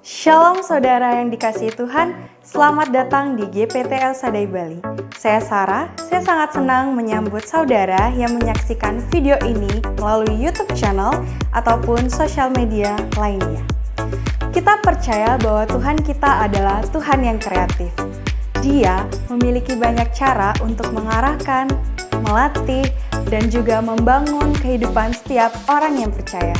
Shalom saudara yang dikasihi Tuhan, selamat datang di GPTL Sadai Bali. Saya Sarah, saya sangat senang menyambut saudara yang menyaksikan video ini melalui YouTube channel ataupun sosial media lainnya. Kita percaya bahwa Tuhan kita adalah Tuhan yang kreatif. Dia memiliki banyak cara untuk mengarahkan, melatih, dan juga membangun kehidupan setiap orang yang percaya.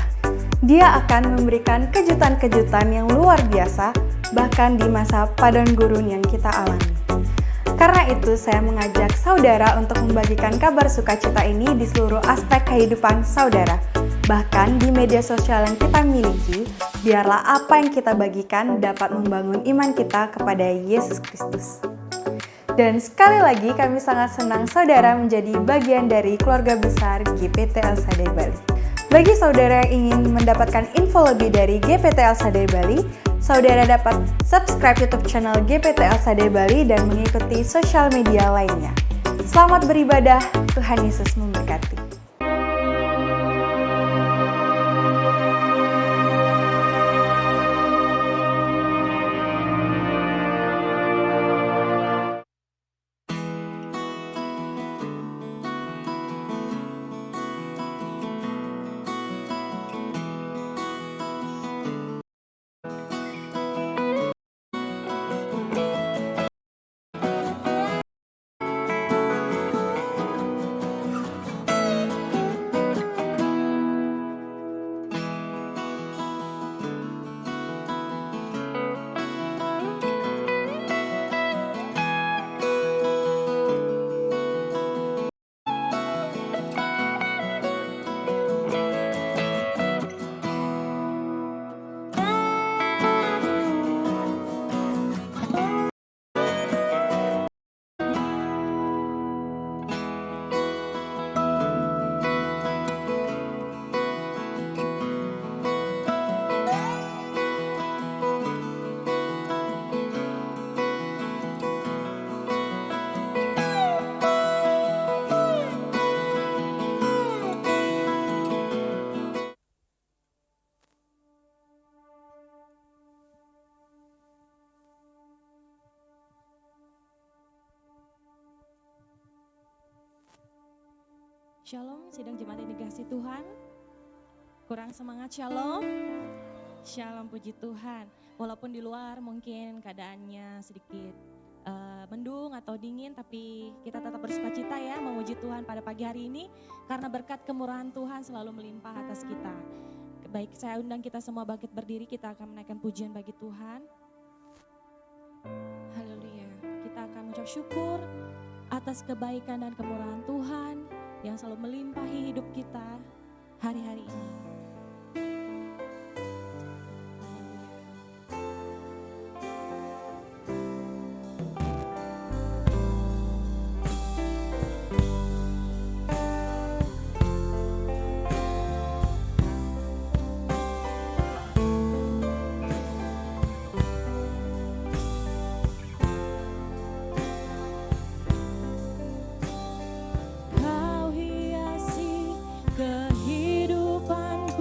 Dia akan memberikan kejutan-kejutan yang luar biasa, bahkan di masa padang gurun yang kita alami. Karena itu, saya mengajak saudara untuk membagikan kabar sukacita ini di seluruh aspek kehidupan saudara. Bahkan di media sosial yang kita miliki, biarlah apa yang kita bagikan dapat membangun iman kita kepada Yesus Kristus. Dan sekali lagi, kami sangat senang saudara menjadi bagian dari keluarga besar GPTL Sadai Bali. Bagi saudara yang ingin mendapatkan info lebih dari GPTL Sadai Bali, saudara dapat subscribe YouTube channel GPTL Sadai Bali dan mengikuti sosial media lainnya. Selamat beribadah, Tuhan Yesus memberkati. Shalom, sidang jemaat yang dikasihi Tuhan. Kurang semangat shalom. Shalom, puji Tuhan. Walaupun di luar mungkin keadaannya sedikit mendung atau dingin, tapi kita tetap bersukacita ya memuji Tuhan pada pagi hari ini. Karena berkat kemurahan Tuhan selalu melimpah atas kita. Baik, saya undang kita semua bangkit berdiri, kita akan menaikkan pujian bagi Tuhan. Haleluya, kita akan mengucap syukur atas kebaikan dan kemurahan Tuhan yang selalu melimpahi hidup kita hari-hari ini. Kau hiasi kehidupan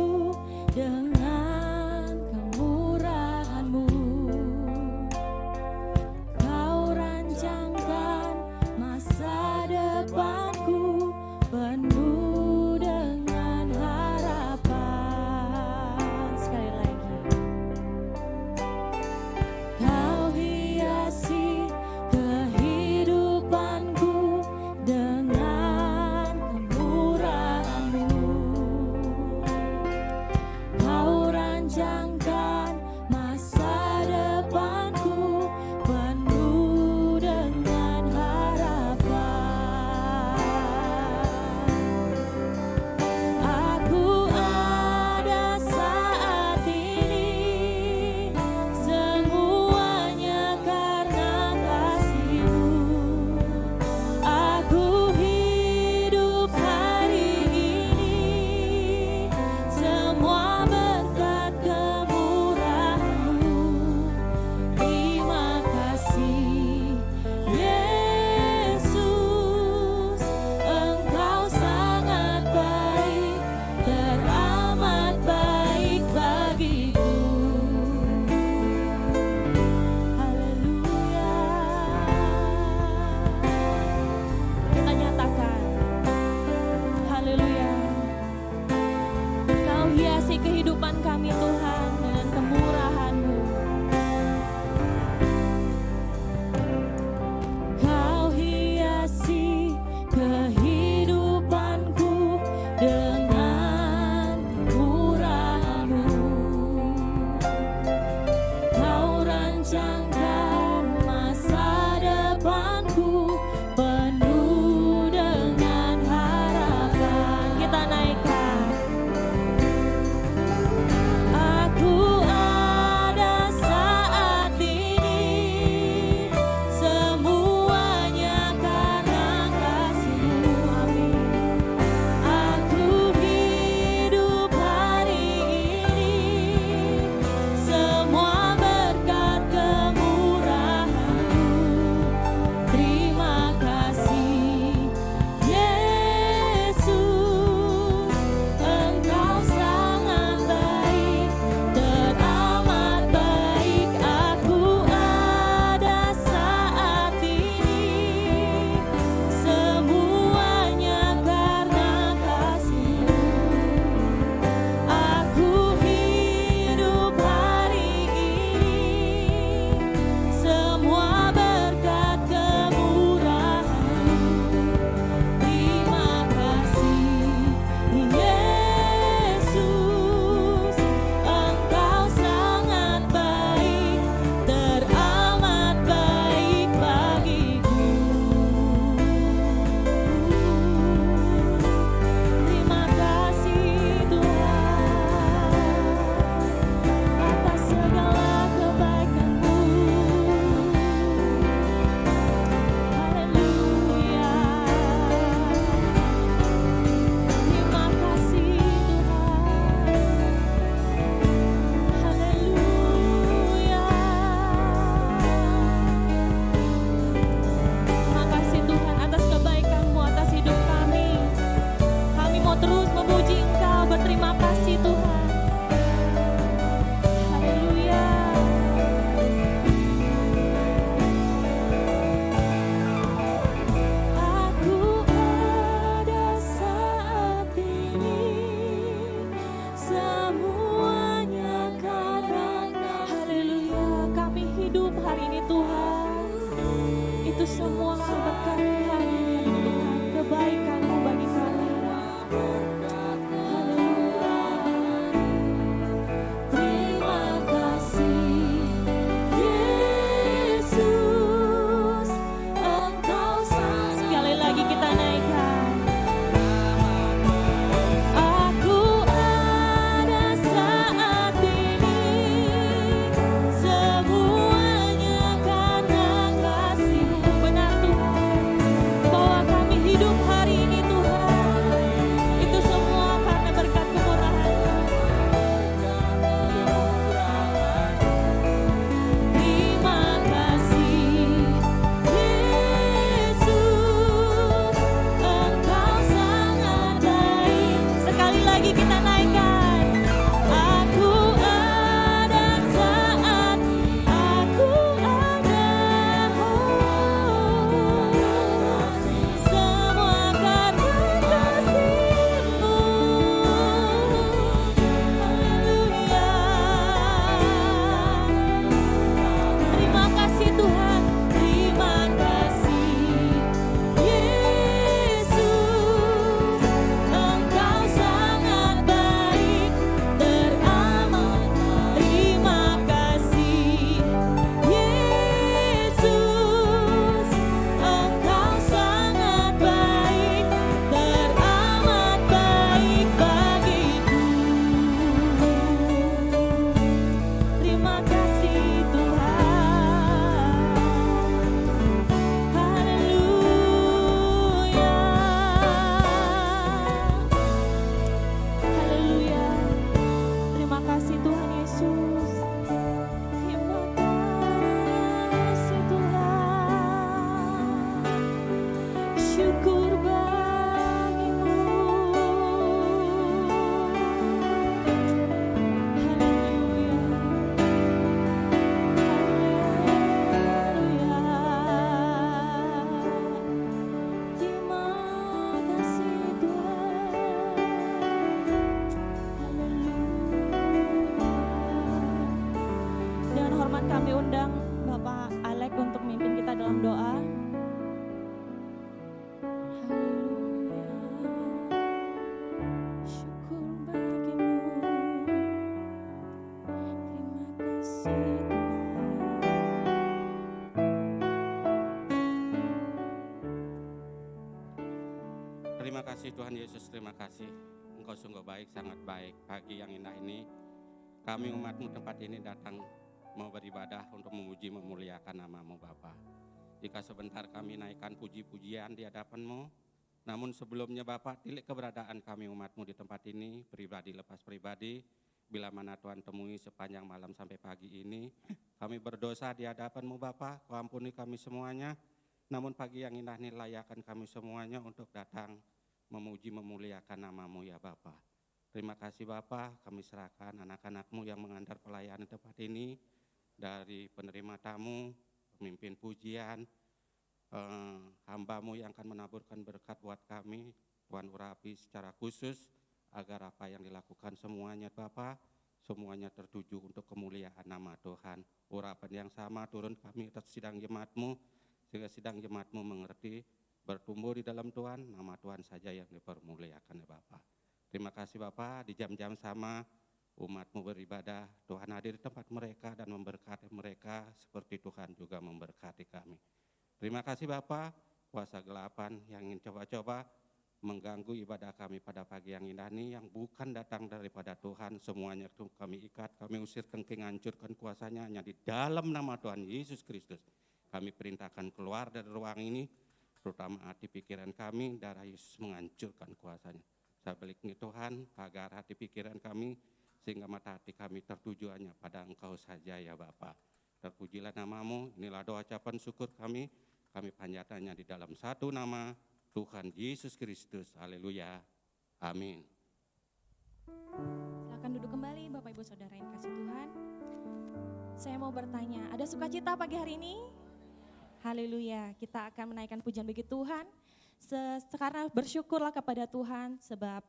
kami Tuhan dengan kemurahan-Mu. Kau hiasi kehidupanku dengan murah-Mu. Kau rancangkan masa depanku penuh dengan harapan. Kita naikkan. kasih Tuhan. Terima kasih Tuhan Yesus, terima kasih. Engkau sungguh baik, sangat baik. Pagi yang indah ini, kami umat-Mu tempat ini datang mau beribadah untuk memuji memuliakan nama-Mu Bapa. Jika sebentar kami naikkan puji-pujian di hadapan-Mu, namun sebelumnya Bapa, tilik keberadaan kami umat-Mu di tempat ini, pribadi lepas pribadi, bila mana Tuhan temui sepanjang malam sampai pagi ini, kami berdosa di hadapan-Mu Bapa, Kau ampuni kami semuanya, namun pagi yang indah ini layakkan kami semuanya untuk datang memuji memuliakan nama-Mu ya Bapa. Terima kasih Bapa, kami serahkan anak-anak-Mu yang mengantar pelayanan tempat ini, dari penerima tamu, pemimpin pujian, hamba-Mu yang akan menaburkan berkat buat kami, Tuhan urapi secara khusus, agar apa yang dilakukan semuanya Bapa, semuanya tertuju untuk kemuliaan nama Tuhan. Urapan yang sama turun kami atas sidang jemaat-Mu, sehingga sidang jemaat-Mu mengerti, bertumbuh di dalam Tuhan, nama Tuhan saja yang dipermuliakan ya Bapa. Terima kasih Bapa, di jam-jam sama umat-Mu beribadah, Tuhan hadir di tempat mereka dan memberkati mereka seperti Tuhan juga memberkati kami. Terima kasih Bapa, kuasa gelapan yang ingin coba-coba mengganggu ibadah kami pada pagi yang indah ini, yang bukan datang daripada Tuhan, semuanya itu kami ikat, kami usir kengking, hancurkan kuasanya hanya di dalam nama Tuhan Yesus Kristus. Kami perintahkan keluar dari ruang ini, terutama hati pikiran kami, darah Yesus menghancurkan kuasanya. Sebaliknya Tuhan, pagar hati pikiran kami, sehingga mata hati kami tertuju hanya pada Engkau saja ya Bapa. Terpujilah nama-Mu, inilah doa ucapan syukur kami panjatkannya di dalam satu nama, Tuhan Yesus Kristus. Haleluya. Amin. Silakan duduk kembali Bapak Ibu Saudara yang kasih Tuhan. Saya mau bertanya, ada sukacita pagi hari ini? Haleluya, kita akan menaikkan pujian bagi Tuhan. Sekarang bersyukurlah kepada Tuhan sebab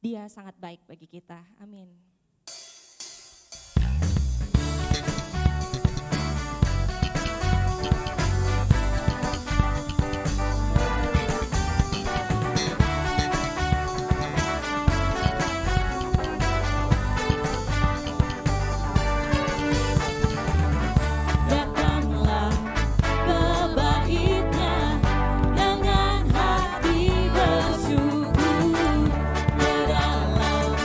Dia sangat baik bagi kita. Amin. Datanglah ke bait-Nya dengan hati bersyukur, ke dalam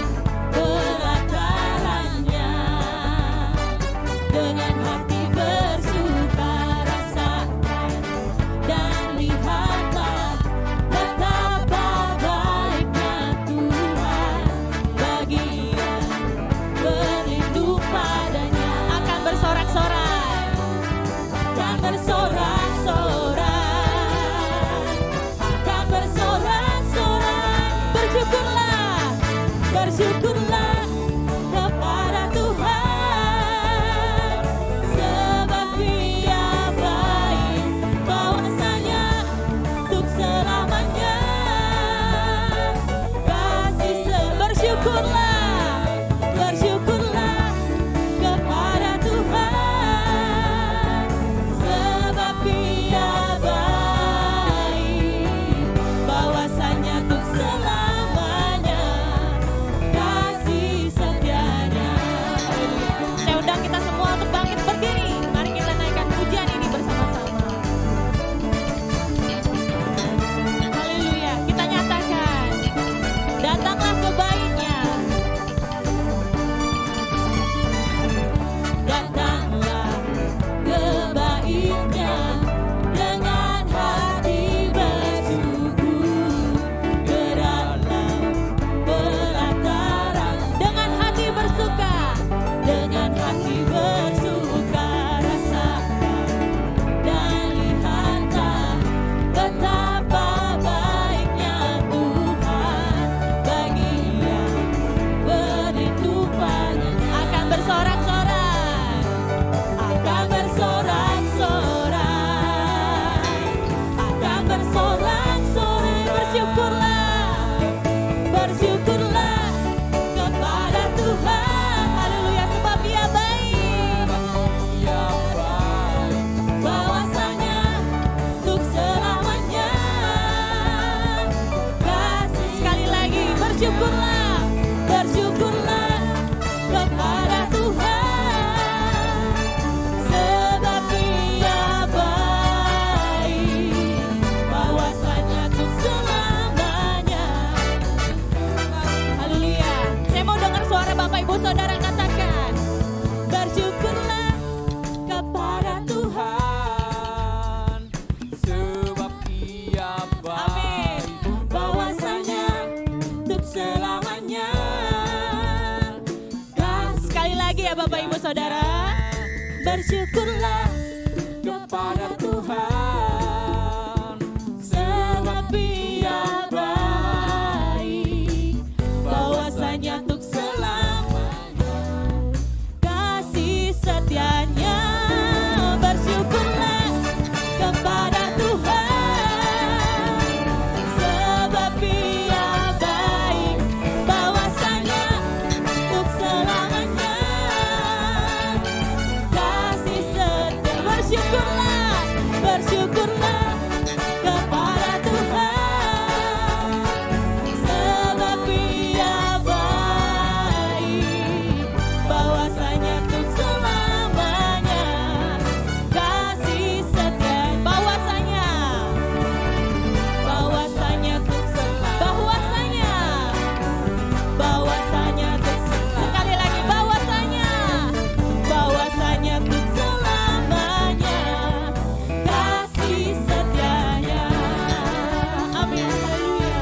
ya Bapak Ibu Saudara. Bersyukurlah kepada Tuhan, sebab Dia baik, bahwasanya untuk selamanya kasih setianya. Bersyukurlah kepada Tuhan, sebab Dia baik, bahwasanya untuk selamanya kasih setia. Bersyukurlah, bersyukurlah kepada Tuhan, sebab Dia baik, bahwasanya untuk selamanya kasih setia. Bahwasanya untuk selamanya, bahwasanya untuk sekali lagi bahwasanya untuk selamanya kasih setianya. Amin, haleluya.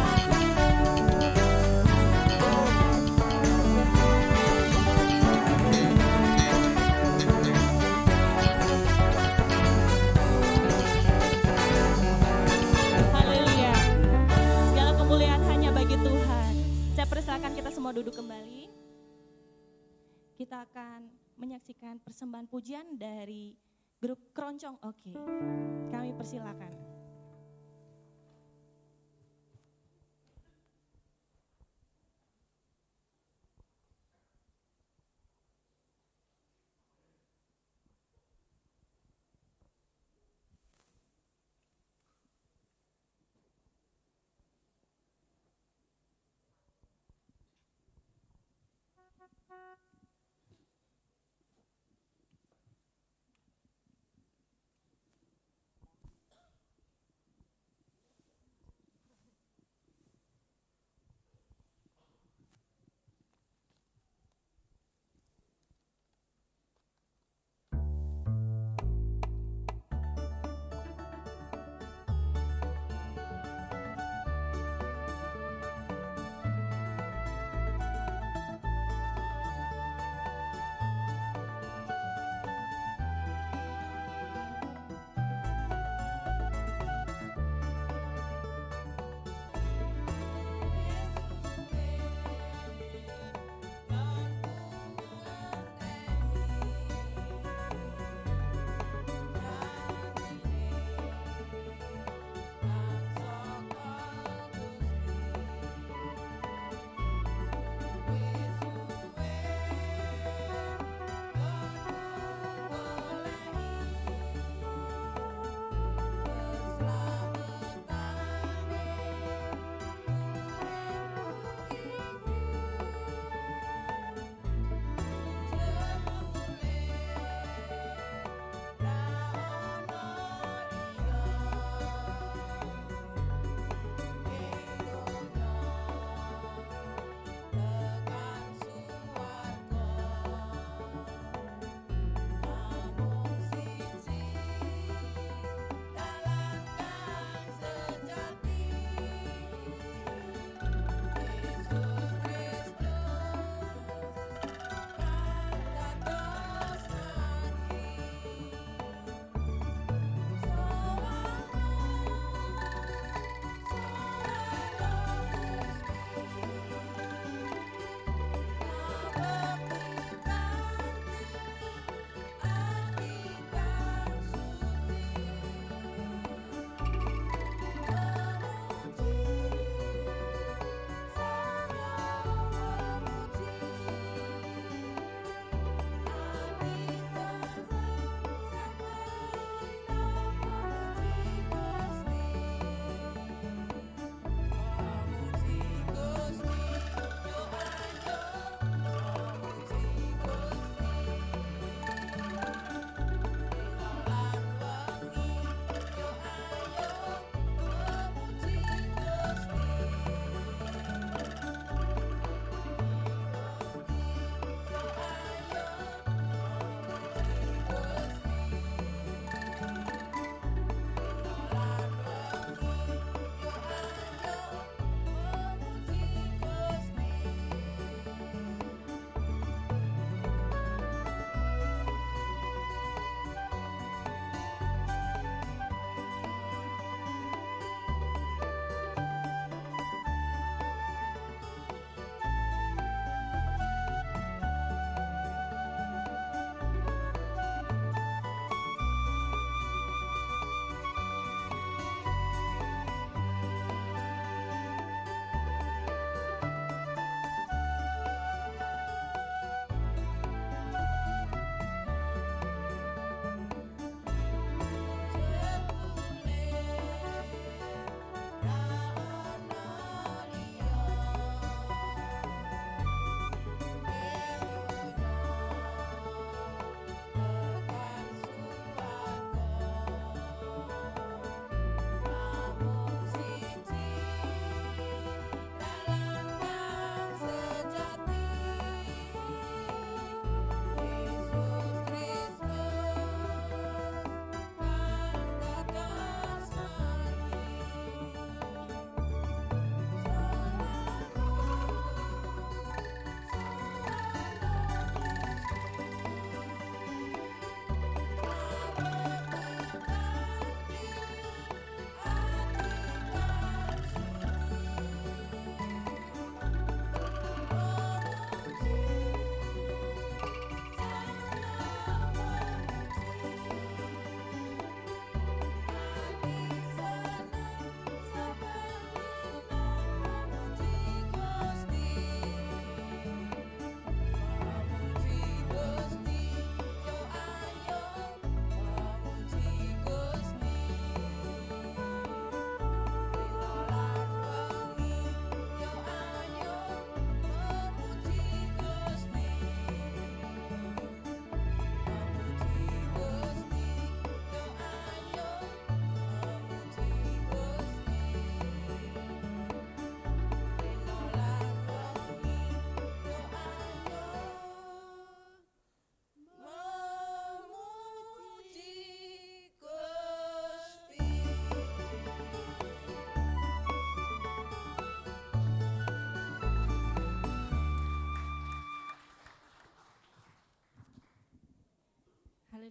Haleluya. Segala kemuliaan hanya bagi Tuhan. Saya persilakan kita semua duduk kembali. Kita akan menyaksikan persembahan pujian dari grup Keroncong. Oke, kami persilakan.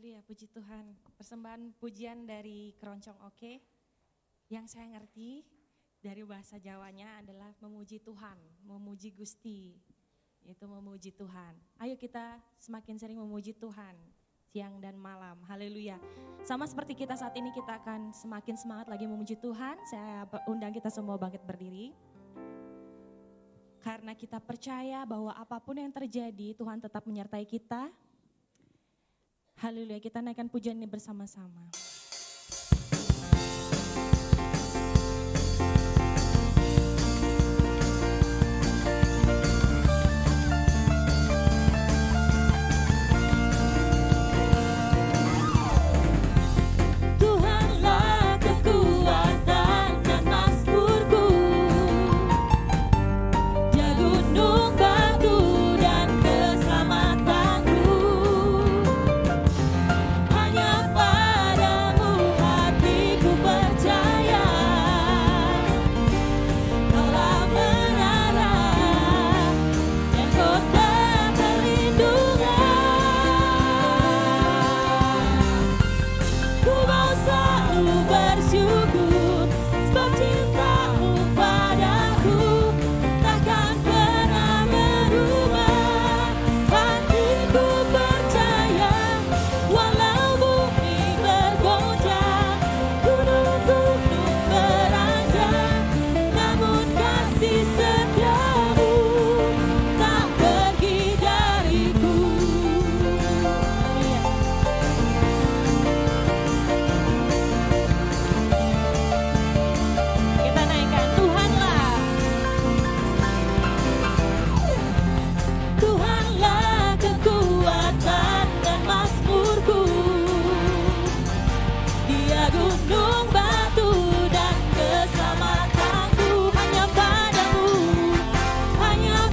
Haleluya, puji Tuhan. Persembahan pujian dari Keroncong Oke. Yang saya ngerti dari bahasa Jawanya adalah memuji Tuhan, memuji Gusti. Itu memuji Tuhan. Ayo kita semakin sering memuji Tuhan siang dan malam. Haleluya. Sama seperti kita saat ini, kita akan semakin semangat lagi memuji Tuhan. Saya undang kita semua bangkit berdiri. Karena kita percaya bahwa apapun yang terjadi, Tuhan tetap menyertai kita. Haleluya, kita naikkan pujian ini bersama-sama. Tuhanlah kekuatan dan mazmurku, Dia gunung batu dan keselamatanku. Hanya padamu hatiku percaya, Kaulah menara dan kota perlindungan. Ku mau selalu bersyukur, sebab cintamu padaku takkan pernah berubah. Hatiku percaya, walau bumi bergoncang, gunung-gunung beranjak, namun kasih setiamu tak pergi dariku. Kita naikkan Tuhanlah. Tuhanlah kekuatan dan mazmurku, Dia gunung batu dan keselamatanku. Hanya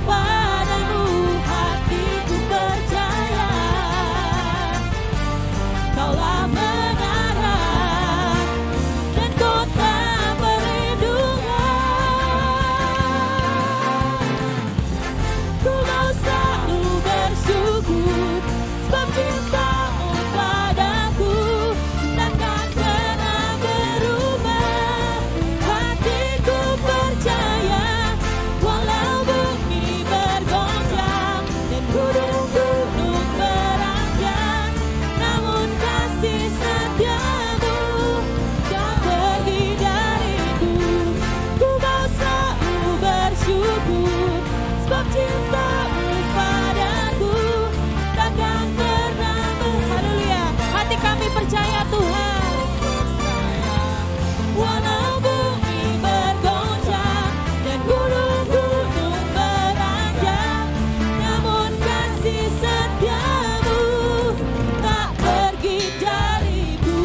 padamu hatiku percaya, Kaulah menara dan kota perlindungan. Ku mau selalu bersyukur, sebab cintamu padaku takkan pernah berubah. Hatiku percaya, walau bumi bergoncang dan gunung-gunung beranjak, namun kasih setiamu tak pergi dariku. Ku mau selalu bersyukur, sebab cintamu padaku takkan pernah haleluya. Hati kami percaya Tuhan, walau bumi bergoncang dan gunung-gunung beranjak, namun kasih setiamu tak pergi dariku.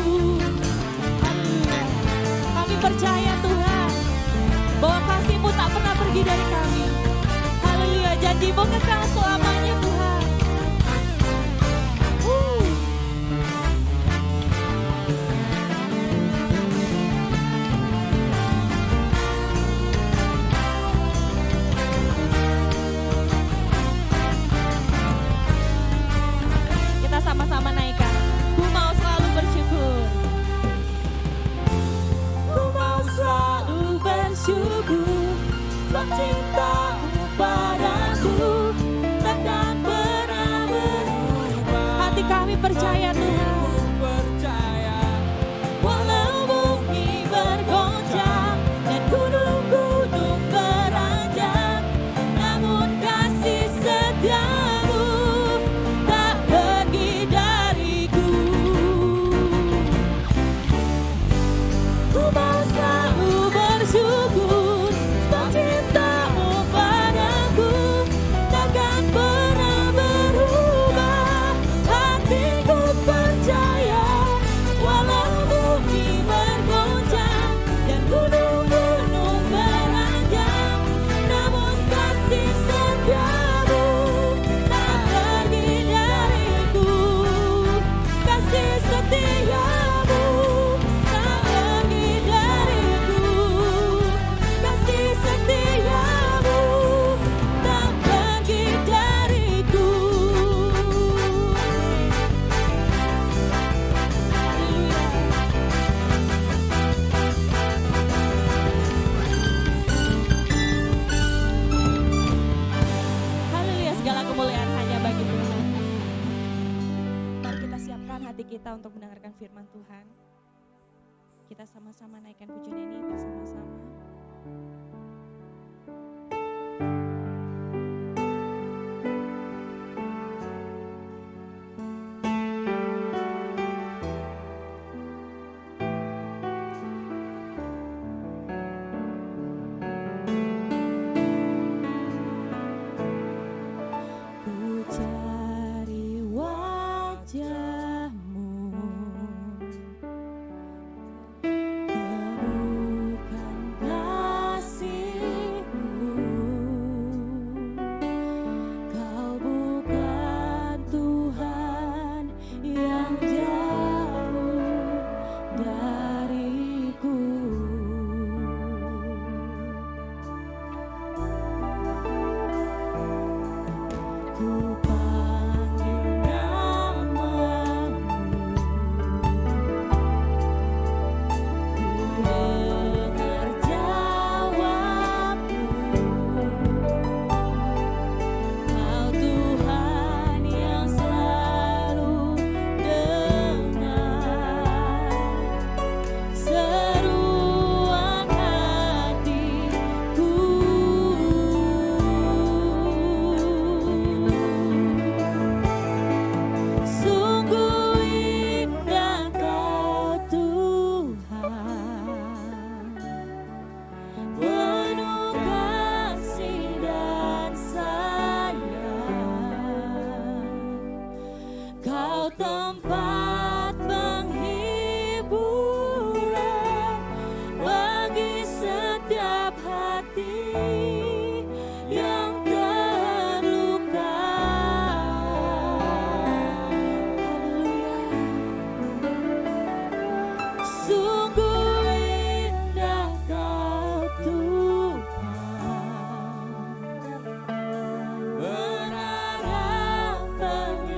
Haleluya. Kami percaya Tuhan, bahwa kasih-Mu tak pernah pergi dari kami. Haleluya, janji-Mu kekal selamanya Tuhan. Kita sama-sama naikkan. Ku mau selalu bersyukur. Ku mau selalu bersyukur, sebab cintamu padaku takkan pernah berubah. Hati kami percaya Tuhan, walau bumi bergoncang dan gunung-gunung beranjak, namun kasih setiamu tak pergi dariku. Ku mau selalu bersyukur, sebab cintamu padaku takkan pernah berubah. Hatiku percaya, siapkan hati kita untuk mendengarkan firman Tuhan. Kita sama-sama naikkan pujian ini bersama-sama. Ku cari wajahmu, temukan kasihmu. Kau bukan Tuhan yang jauh dariku. Ku panggil namamu, ku dengar jawabmu. Kau Tuhan yang selalu dengar seruan hatiku. Sungguh indah Kau Tuhan, penuh kasih dan sayang. Kau tempat penghiburan bagi setiap hati yang terluka. Haleluya. Sungguh indah Kau Tuhan, berharap perlindungan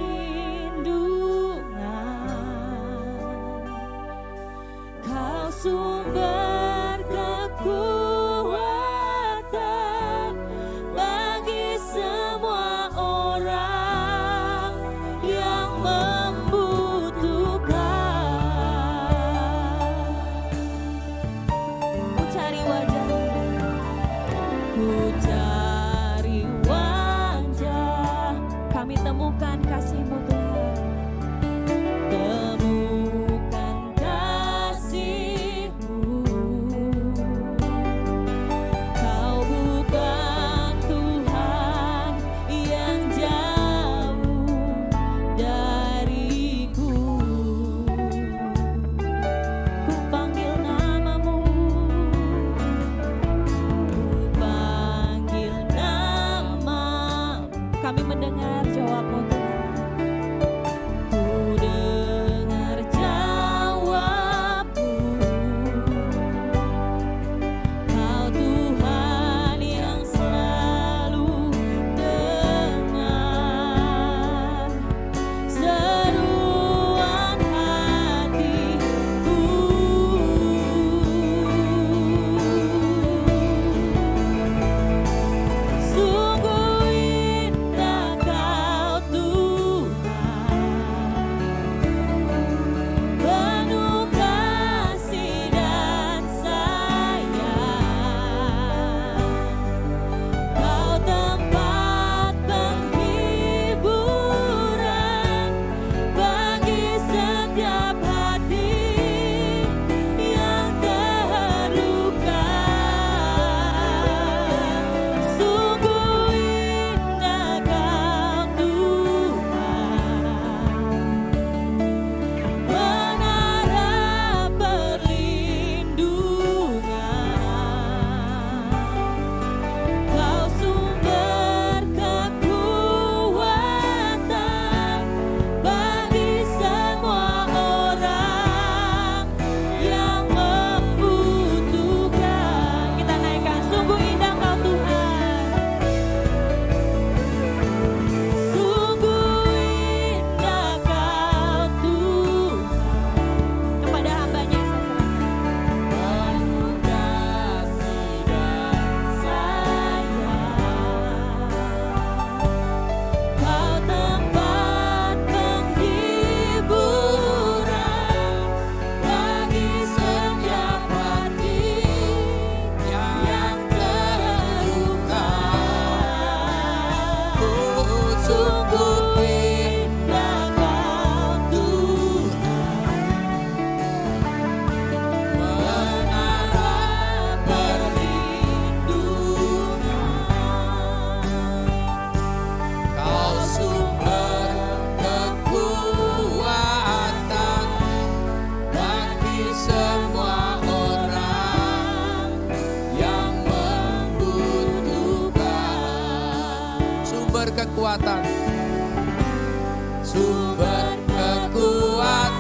sumber kekuatan,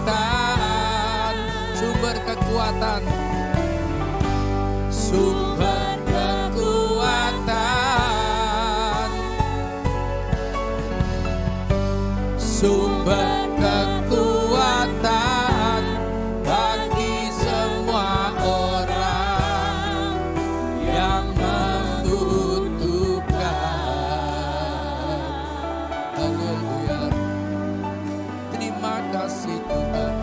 sumber kekuatan, sumber kekuatan, sumber kekuatan bagi semua orang yang membutuhkan. Haleluya. Terima kasih Tuhan.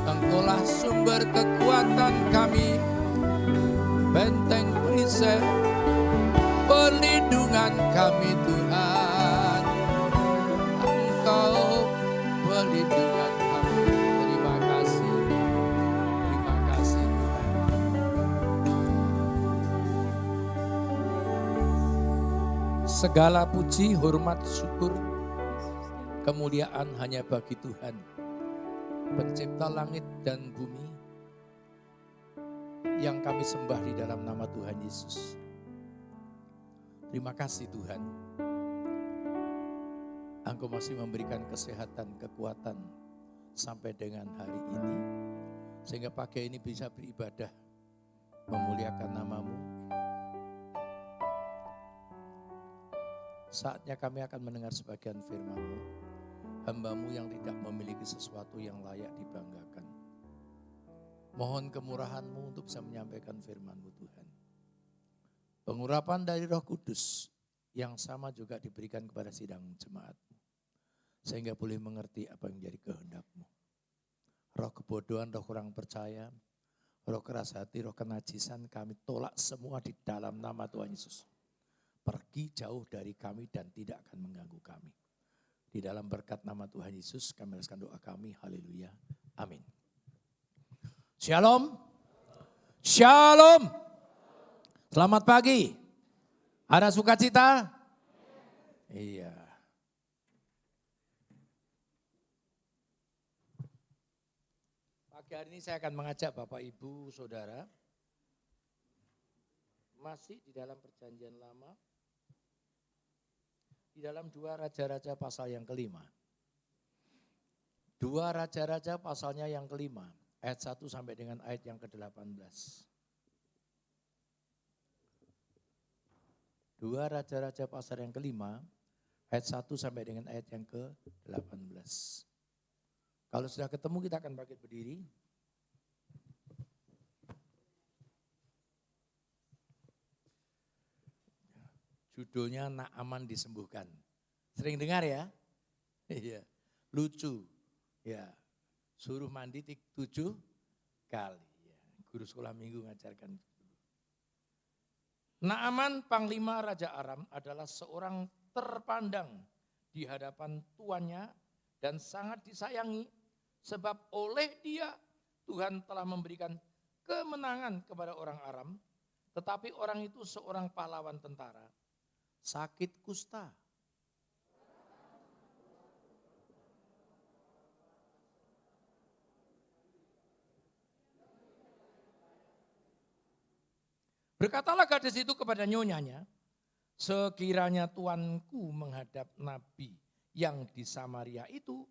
Engkaulah sumber kekuatan kami, benteng perisai, perlindungan kami Tuhan. Engkau perlindungan kami. Terima kasih Tuhan. Segala puji, hormat, syukur, kemuliaan hanya bagi Tuhan, pencipta langit dan bumi, yang kami sembah di dalam nama Tuhan Yesus. Terima kasih Tuhan. Engkau masih memberikan kesehatan, kekuatan sampai dengan hari ini, sehingga pagi ini bisa beribadah, memuliakan nama-Mu. Saatnya kami akan mendengar sebagian firman-Mu, hamba-Mu yang tidak memiliki sesuatu yang layak dibanggakan. Mohon kemurahan-Mu untuk bisa menyampaikan firman-Mu Tuhan. Pengurapan dari Roh Kudus yang sama juga diberikan kepada sidang jemaat-Mu, sehingga boleh mengerti apa yang menjadi kehendak-Mu. Roh kebodohan, roh kurang percaya, roh keras hati, roh kenajisan, kami tolak semua di dalam nama Tuhan Yesus. Pergi jauh dari kami dan tidak akan mengganggu kami. Di dalam berkat nama Tuhan Yesus kami alaskan doa kami. Haleluya. Amin. Shalom. Shalom. Selamat pagi. Ada sukacita? Iya. Pagi hari ini saya akan mengajak Bapak, Ibu, Saudara masih di dalam perjanjian lama, di dalam 2 Raja-Raja pasal yang kelima. 2 Raja-Raja pasalnya yang kelima, ayat 1 sampai dengan ayat yang ke-18. 2 Raja-Raja pasal yang kelima, ayat 1 sampai dengan ayat yang ke-18. Kalau sudah ketemu kita akan bangkit berdiri. Judulnya Naaman disembuhkan. Sering dengar ya? Iya. Lucu. Ya. Suruh mandi 7 kali. Ya. Guru sekolah minggu ngajarkan. Naaman panglima Raja Aram adalah seorang terpandang di hadapan tuannya dan sangat disayangi sebab oleh dia Tuhan telah memberikan kemenangan kepada orang Aram, tetapi orang itu seorang pahlawan tentara, sakit kusta. Berkatalah gadis itu kepada nyonyanya, sekiranya tuanku menghadap nabi yang di Samaria itu,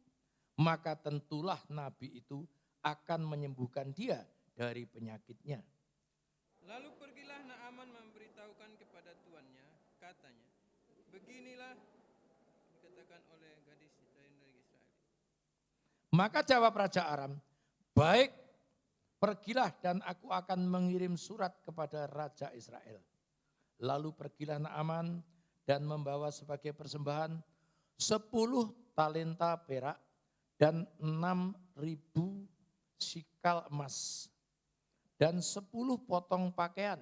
maka tentulah nabi itu akan menyembuhkan dia dari penyakitnya. Lalu pergilah Naaman memberitahukan kepada tuannya, katanya, beginilah dikatakan oleh gadis dari negeri Israel. Maka jawab Raja Aram, baik, pergilah dan aku akan mengirim surat kepada Raja Israel. Lalu pergilah Naaman dan membawa sebagai persembahan 10 talenta perak dan 6.000 sikal emas dan 10 potong pakaian.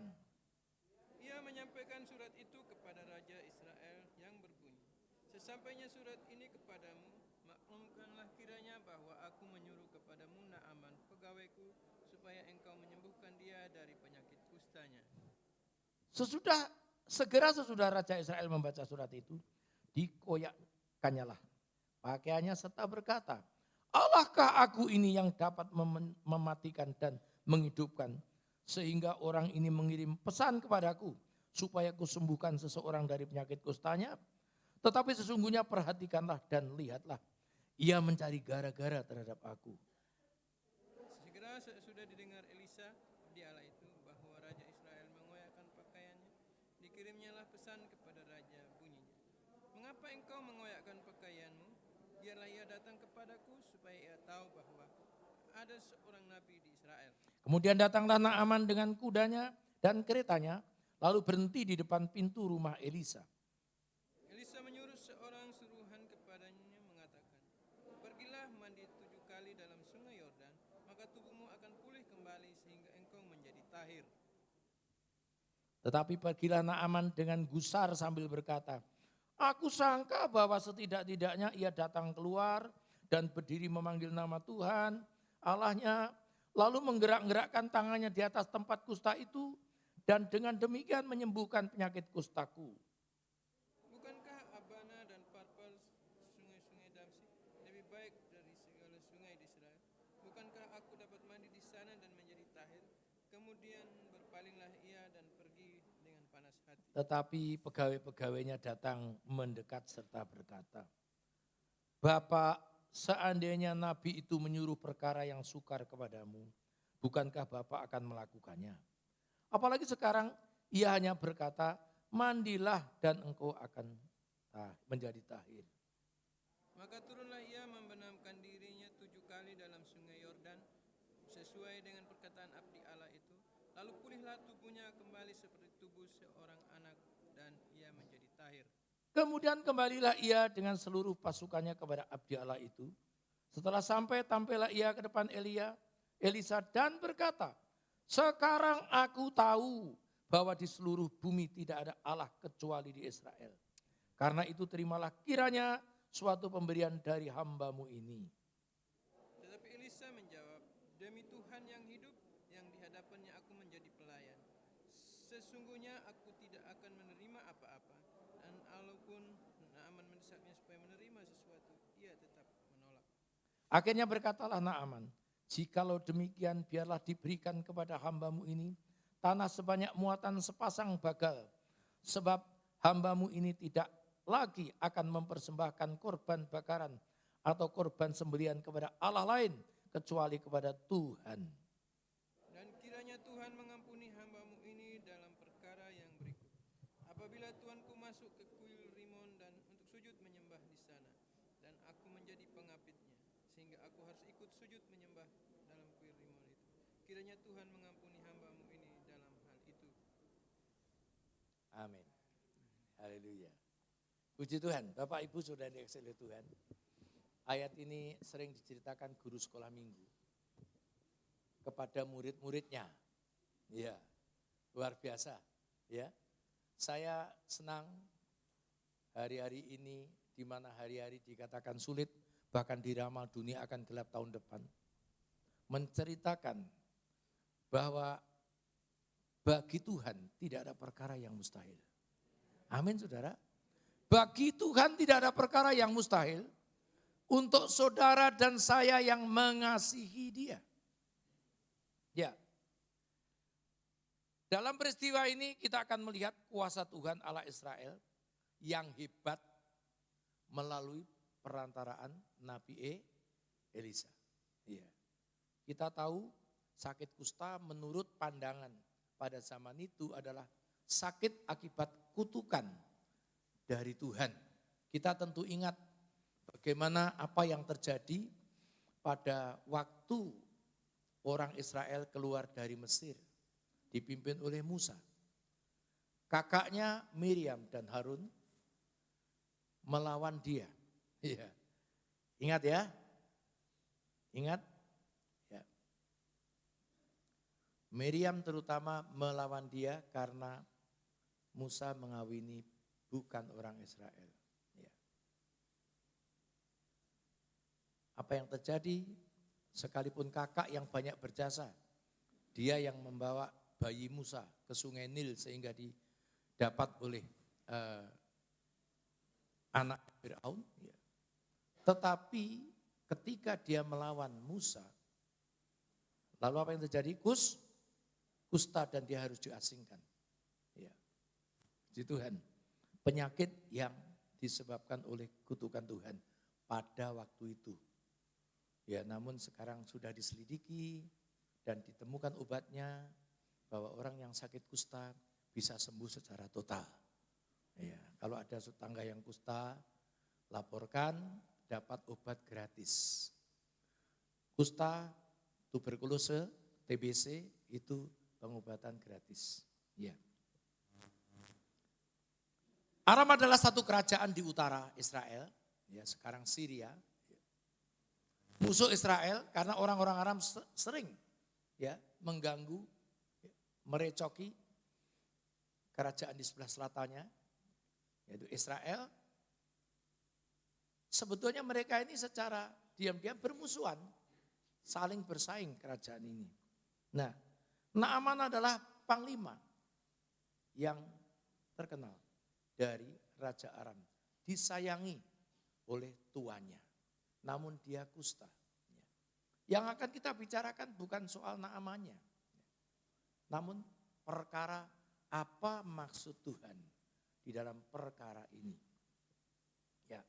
Ia menyampaikan surat itu kepada Raja Israel yang berbunyi, sesampainya surat ini kepadamu, maklumkanlah kiranya bahwa aku menyuruh kepadamu Naaman pegawaiku, supaya engkau menyembuhkan dia dari penyakit kustanya. Sesudah Raja Israel membaca surat itu, dikoyakkannyalah pakaiannya serta berkata, Allahkah aku ini yang dapat mematikan dan menghidupkan, sehingga orang ini mengirim pesan kepadaku supaya aku sembuhkan seseorang dari penyakit kustanya. Tetapi sesungguhnya perhatikanlah dan lihatlah, ia mencari gara-gara terhadap aku. Segera sudah didengar Elisa, abdi Allah itu, bahwa Raja Israel mengoyakkan pakaiannya. Dikirimnyalah pesan kepada Raja, bunyinya, "Mengapa engkau mengoyakkan pakaianmu? Biarlah ia datang kepadaku, supaya ia tahu bahwa ada seorang nabi di Israel." Kemudian datanglah Naaman dengan kudanya dan keretanya, lalu berhenti di depan pintu rumah Elisa. Elisa menyuruh seorang suruhan kepadanya mengatakan, "Pergilah mandi 7 kali dalam sungai Yordan, maka tubuhmu akan pulih kembali sehingga engkau menjadi tahir." Tetapi pergilah Naaman dengan gusar sambil berkata, "Aku sangka bahwa setidak-tidaknya ia datang keluar dan berdiri memanggil nama Tuhan Allahnya, lalu menggerak-gerakkan tangannya di atas tempat kusta itu, dan dengan demikian menyembuhkan penyakit kustaku." Bukankah Abana dan Parpel, sungai-sungai Damsik, lebih baik dari segala sungai di Israel? Bukankah aku dapat mandi di sana dan menjadi tahir? Kemudian berpalinglah ia dan pergi dengan panas hati. Tetapi pegawai-pegawainya datang mendekat serta berkata, "Bapak, seandainya nabi itu menyuruh perkara yang sukar kepadamu, bukankah Bapak akan melakukannya? Apalagi sekarang ia hanya berkata, mandilah dan engkau akan menjadi tahir." Maka turunlah ia membenamkan dirinya 7 kali dalam sungai Yordan, sesuai dengan perkataan abdi Allah itu. Lalu pulihlah tubuhnya kembali seperti tubuh seorang anak, dan ia menjadi tahir. Kemudian kembalilah ia dengan seluruh pasukannya kepada abdi Allah itu. Setelah sampai, tampillah ia ke depan Elisa dan berkata, "Sekarang aku tahu bahwa di seluruh bumi tidak ada Allah kecuali di Israel. Karena itu terimalah kiranya suatu pemberian dari hambamu ini." Tetapi Elisa menjawab, "Demi Tuhan yang hidup, yang di hadapannya aku menjadi pelayan, sesungguhnya aku tidak akan menerima apa-apa." Dan walaupun Naaman mendesaknya supaya menerima sesuatu, ia tetap menolak. Akhirnya berkatalah Naaman, "Jikalau demikian biarlah diberikan kepada hambamu ini tanah sebanyak muatan sepasang bagal. Sebab hambamu ini tidak lagi akan mempersembahkan korban bakaran atau korban sembelihan kepada Allah lain kecuali kepada Tuhan." Dan kiranya Tuhan mengampuni hambamu ini dalam perkara yang berikut. Apabila tuanku masuk ke kuil Rimon dan untuk sujud menyembah di sana, dan aku menjadi pengapitnya, sehingga aku harus ikut sujud menyembah dalam kuil Rimon itu. Kiranya Tuhan mengampuni hambamu ini dalam hal itu. Amin. Haleluya. Puji Tuhan, Bapak Ibu sudah dikasihi oleh Tuhan. Ayat ini sering diceritakan guru sekolah minggu kepada murid-muridnya. Ya, luar biasa. Ya, saya senang hari-hari ini di mana hari-hari dikatakan sulit, bahkan diramal dunia akan gelap tahun depan. Menceritakan bahwa bagi Tuhan tidak ada perkara yang mustahil. Amin saudara. Bagi Tuhan tidak ada perkara yang mustahil untuk saudara dan saya yang mengasihi Dia. Ya. Dalam peristiwa ini kita akan melihat kuasa Tuhan Allah Israel yang hebat melalui perantaraan Nabi Elisa. Ya. Kita tahu sakit kusta menurut pandangan pada zaman itu adalah sakit akibat kutukan dari Tuhan. Kita tentu ingat bagaimana apa yang terjadi pada waktu orang Israel keluar dari Mesir dipimpin oleh Musa. Kakaknya Miriam dan Harun melawan dia. Ya. Ingat ya? Ingat? Ya. Miriam terutama melawan dia karena Musa mengawini bukan orang Israel. Ya. Apa yang terjadi? Sekalipun kakak yang banyak berjasa, dia yang membawa bayi Musa ke sungai Nil sehingga didapat oleh anak Firaun. Ya. Tetapi ketika dia melawan Musa, lalu apa yang terjadi? Kusta dan dia harus diasingkan. Ya. Puji Tuhan. Penyakit yang disebabkan oleh kutukan Tuhan pada waktu itu. Ya, namun sekarang sudah diselidiki dan ditemukan obatnya bahwa orang yang sakit kusta bisa sembuh secara total. Ya, kalau ada tetangga yang kusta, laporkan, dapat obat gratis. Kusta, tuberkulose, TBC itu pengobatan gratis. Ya. Aram adalah satu kerajaan di utara Israel, ya sekarang Syria. Musuh Israel karena orang-orang Aram sering ya mengganggu, merecoki kerajaan di sebelah selatannya, yaitu Israel. Sebetulnya mereka ini secara diam-diam bermusuhan, saling bersaing kerajaan ini. Nah, Naaman adalah panglima yang terkenal dari Raja Aram, disayangi oleh tuannya, namun dia kusta. Yang akan kita bicarakan bukan soal Naamannya, namun perkara apa maksud Tuhan di dalam perkara ini. Ya.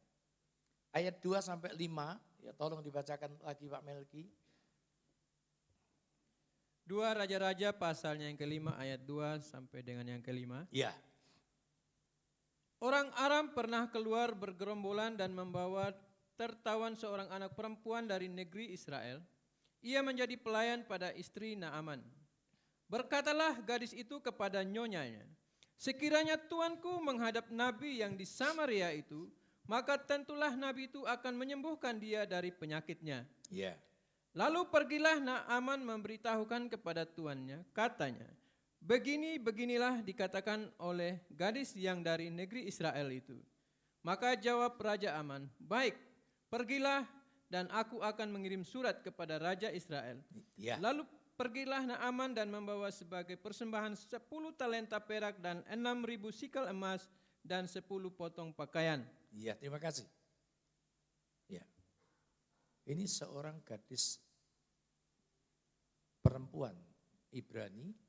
Ayat 2 sampai 5, ya tolong dibacakan lagi Pak Melki. 2 Raja-Raja pasalnya yang kelima ayat 2 sampai dengan yang kelima. Ya. Orang Aram pernah keluar bergerombolan dan membawa tertawan seorang anak perempuan dari negeri Israel. Ia menjadi pelayan pada istri Naaman. Berkatalah gadis itu kepada nyonyanya, sekiranya tuanku menghadap nabi yang di Samaria itu, maka tentulah nabi itu akan menyembuhkan dia dari penyakitnya. Ya. Lalu pergilah Naaman memberitahukan kepada tuannya, katanya, beginilah dikatakan oleh gadis yang dari negeri Israel itu. Maka jawab Raja Aman, baik, pergilah dan aku akan mengirim surat kepada Raja Israel. Ya. Lalu pergilah Naaman dan membawa sebagai persembahan 10 talenta perak dan 6.000 sikel emas dan 10 potong pakaian. Iya, terima kasih. Ya. Ini seorang gadis perempuan Ibrani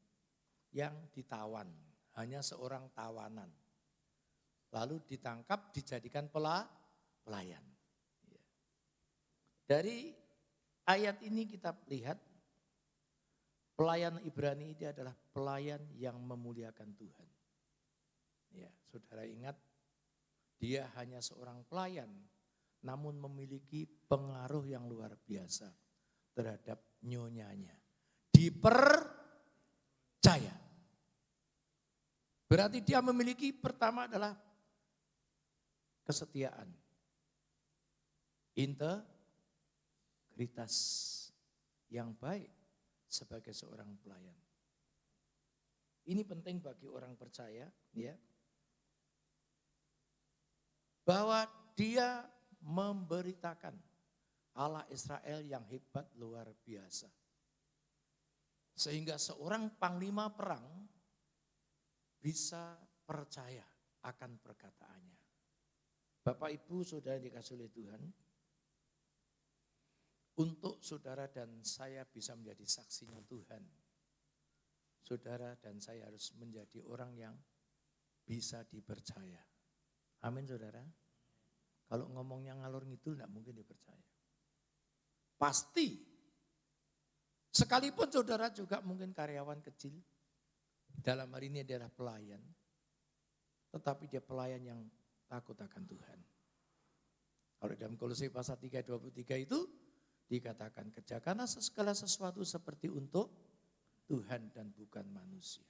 yang ditawan, hanya seorang tawanan. Lalu ditangkap, dijadikan pelayan. Ya. Dari ayat ini kita lihat pelayan Ibrani ini adalah pelayan yang memuliakan Tuhan. Ya, saudara ingat, dia hanya seorang pelayan, namun memiliki pengaruh yang luar biasa terhadap nyonyanya. Dipercaya. Berarti dia memiliki pertama adalah kesetiaan, integritas yang baik sebagai seorang pelayan. Ini penting bagi orang percaya, ya, bahwa dia memberitakan Allah Israel yang hebat luar biasa. Sehingga seorang panglima perang bisa percaya akan perkataannya. Bapak Ibu saudara yang dikasihi oleh Tuhan, untuk saudara dan saya bisa menjadi saksinya Tuhan, saudara dan saya harus menjadi orang yang bisa dipercaya. Amin saudara. Kalau ngomongnya ngalor ngidul tidak mungkin dipercaya. Pasti. Sekalipun saudara juga mungkin karyawan kecil, dalam hal ini adalah pelayan, tetapi dia pelayan yang takut akan Tuhan. Kalau dalam Kolose pasal 3:23 itu dikatakan, kerjakanlah segala sesuatu seperti untuk Tuhan dan bukan manusia.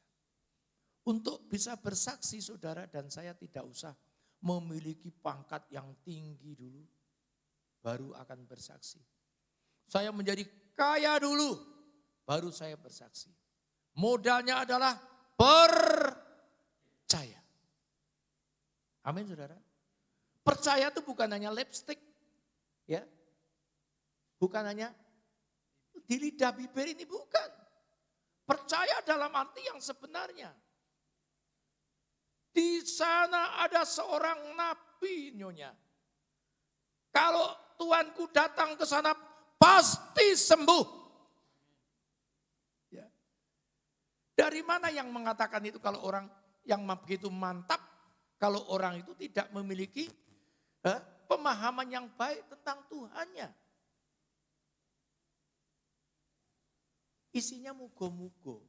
Untuk bisa bersaksi saudara dan saya tidak usah memiliki pangkat yang tinggi dulu, baru akan bersaksi. Saya menjadi kaya dulu, baru saya bersaksi. Modalnya adalah percaya. Amin saudara. Percaya itu bukan hanya lipstick, ya, bukan hanya di lidah bibir ini, bukan. Percaya dalam arti yang sebenarnya. Di sana ada seorang nabi nyonya. Kalau tuanku datang ke sana pasti sembuh. Ya. Dari mana yang mengatakan itu kalau orang yang begitu mantap Kalau orang itu tidak memiliki pemahaman yang baik tentang Tuhannya. Isinya mugo-mugo.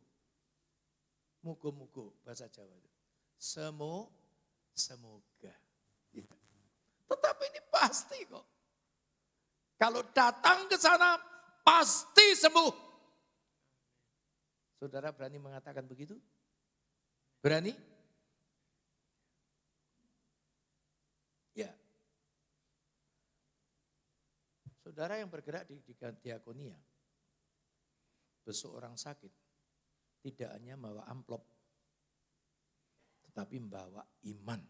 Mugo-mugo bahasa Jawa itu. Semoga. Ya. Tetapi ini pasti kok. Kalau datang ke sana pasti sembuh. Saudara berani mengatakan begitu? Berani? Ya. Saudara yang bergerak di diakonia, besok orang sakit, tidak hanya membawa amplop, tetapi membawa iman.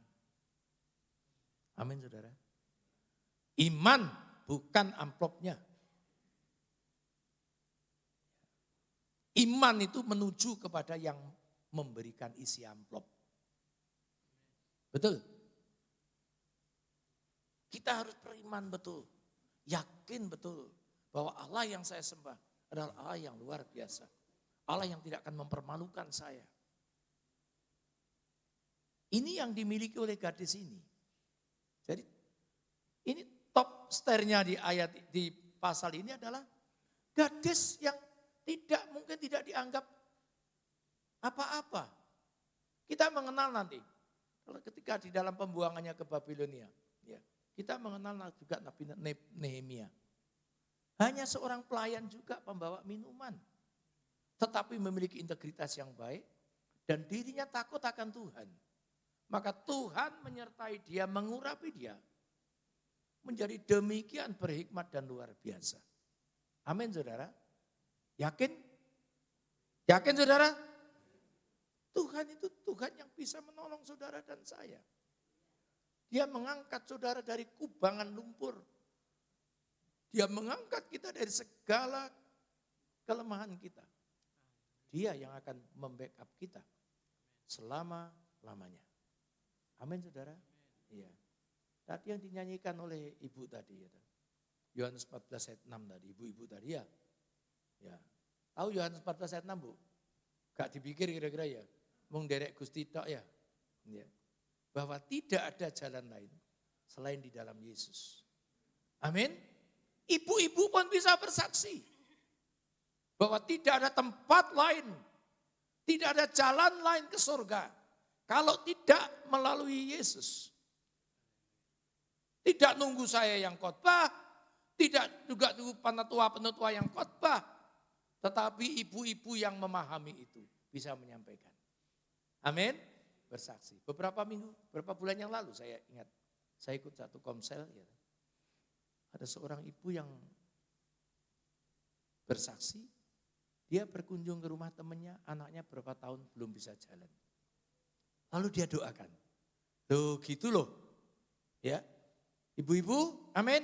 Amin saudara. Iman bukan amplopnya. Iman itu menuju kepada yang memberikan isi amplop. Betul? Kita harus beriman betul. Yakin betul bahwa Allah yang saya sembah adalah Allah yang luar biasa. Allah yang tidak akan mempermalukan saya. Ini yang dimiliki oleh gadis ini. Jadi ini top sternya di ayat di pasal ini adalah gadis yang mungkin tidak dianggap apa-apa. Kita mengenal nanti kalau ketika di dalam pembuangannya ke Babilonia, ya, kita mengenal juga Nabi Nehemia. Hanya seorang pelayan juga pembawa minuman, tetapi memiliki integritas yang baik dan dirinya takut akan Tuhan. Maka Tuhan menyertai dia, mengurapi dia. Menjadi demikian berhikmat dan luar biasa. Amin saudara. Yakin? Yakin saudara? Tuhan itu Tuhan yang bisa menolong saudara dan saya. Dia mengangkat saudara dari kubangan lumpur. Dia mengangkat kita dari segala kelemahan kita. Dia yang akan membackup kita selama-lamanya. Amin saudara. Iya. Tadi yang dinyanyikan oleh ibu tadi ya. Yohanes 14 ayat 6 tadi, ibu-ibu tadi ya. Ya. Tahu Yohanes 14 ayat 6 Bu? Gak dipikir kira-kira ya. Mung derek Gusti tok ya. Ya. Bahwa tidak ada jalan lain selain di dalam Yesus. Amin. Ibu-ibu pun bisa bersaksi. Bahwa tidak ada tempat lain. Tidak ada jalan lain ke surga. Kalau tidak melalui Yesus. Tidak nunggu saya yang khotbah. Tidak juga nunggu penetua yang khotbah. Tetapi ibu-ibu yang memahami itu bisa menyampaikan. Amin. Bersaksi. Beberapa bulan yang lalu saya ingat. Saya ikut satu komsel. Ya. Ada seorang ibu yang bersaksi. Dia berkunjung ke rumah temannya. Anaknya berapa tahun belum bisa jalan. Lalu dia doakan. Loh gitu loh. Ya. Ibu-ibu, amin.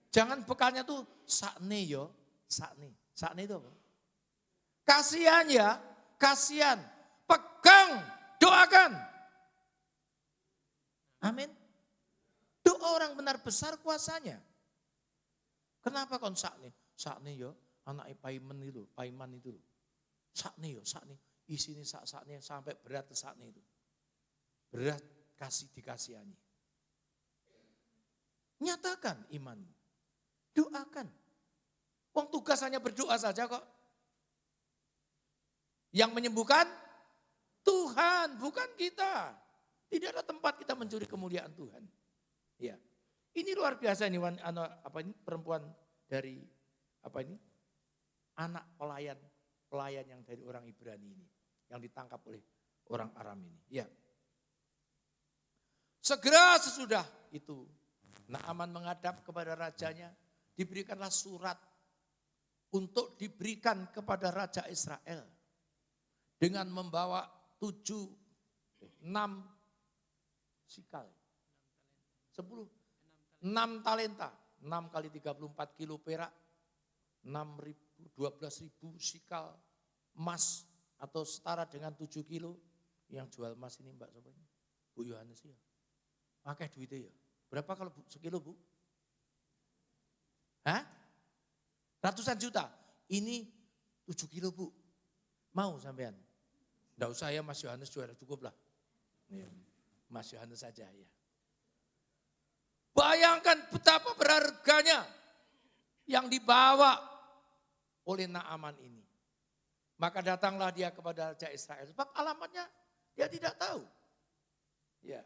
Jangan bekalnya tuh sakne yo. Sakne. Sakne itu apa? Kasihan ya. Kasihan. Pegang. Doakan. Amin. Doa orang benar besar kuasanya. Kenapa kon sakne? Sakne yo. Anak Paiman itu. Paiman itu. Sakne yo. Sakne. Isini sakne sampai berat sakne itu. Berat dikasihani. Nyatakan iman. Doakan. Wong tugas hanya berdoa saja kok. Yang menyembuhkan Tuhan, bukan kita. Tidak ada tempat kita mencuri kemuliaan Tuhan. Ya. Ini luar biasa ini perempuan dari anak pelayan yang dari orang Ibrani ini yang ditangkap oleh orang Aram ini. Ya. Segera sesudah itu Naaman menghadap kepada rajanya, diberikanlah surat untuk diberikan kepada Raja Israel dengan membawa 6 sikal, 6 talenta, 6 kali 34 kilo perak, 12.000 sikal emas atau setara dengan 7 kilo. Yang jual emas ini Mbak Sobat, Bu Yohanes ya. Pakai duitnya ya. Berapa kalau sekilo Bu? Hah? Ratusan juta. Ini 7 kilo Bu. Mau sampean? Enggak usah ya Mas Yohanes juara cukup lah. Mas Yohanes saja ya. Bayangkan betapa berharganya yang dibawa oleh Naaman ini. Maka datanglah dia kepada Raja Israel. Sebab alamatnya dia tidak tahu. Ya,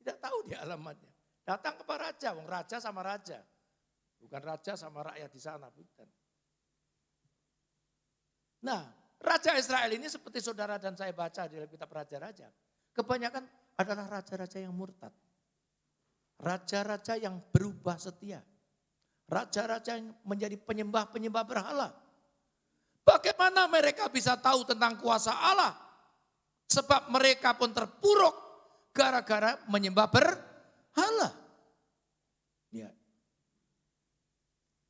tidak tahu dia alamatnya. Datang kepada raja, wong raja sama raja. Bukan raja sama rakyat di sana, bukan. Nah, Raja Israel ini seperti saudara dan saya baca di dalam kitab Raja-Raja. Kebanyakan adalah raja-raja yang murtad. Raja-raja yang berubah setia. Raja-raja yang menjadi penyembah-penyembah berhala. Bagaimana mereka bisa tahu tentang kuasa Allah? Sebab mereka pun terpuruk gara-gara menyembah berhala. Ya.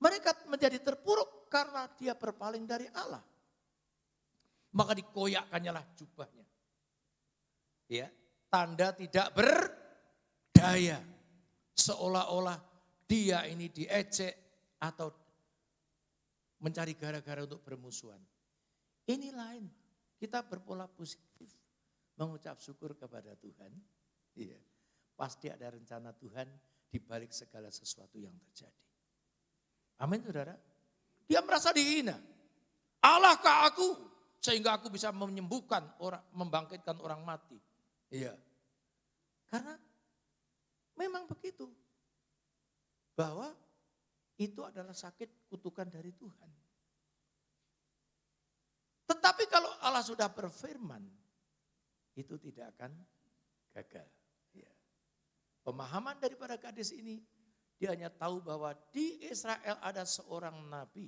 Mereka menjadi terpuruk karena dia berpaling dari Allah. Maka dikoyakkannya lah jubahnya. Ya, tanda tidak berdaya. Seolah-olah dia ini diejek atau mencari gara-gara untuk bermusuhan. Ini lain. Kita berpola positif. Mengucap syukur kepada Tuhan. Iya. Pasti ada rencana Tuhan di balik segala sesuatu yang terjadi. Amin saudara. Dia merasa dihina. Allahkah aku sehingga aku bisa menyembuhkan orang, membangkitkan orang mati. Iya. Karena memang begitu. Bahwa itu adalah sakit kutukan dari Tuhan. Tetapi kalau Allah sudah berfirman, itu tidak akan gagal. Ya. Pemahaman daripada gadis ini, dia hanya tahu bahwa di Israel ada seorang nabi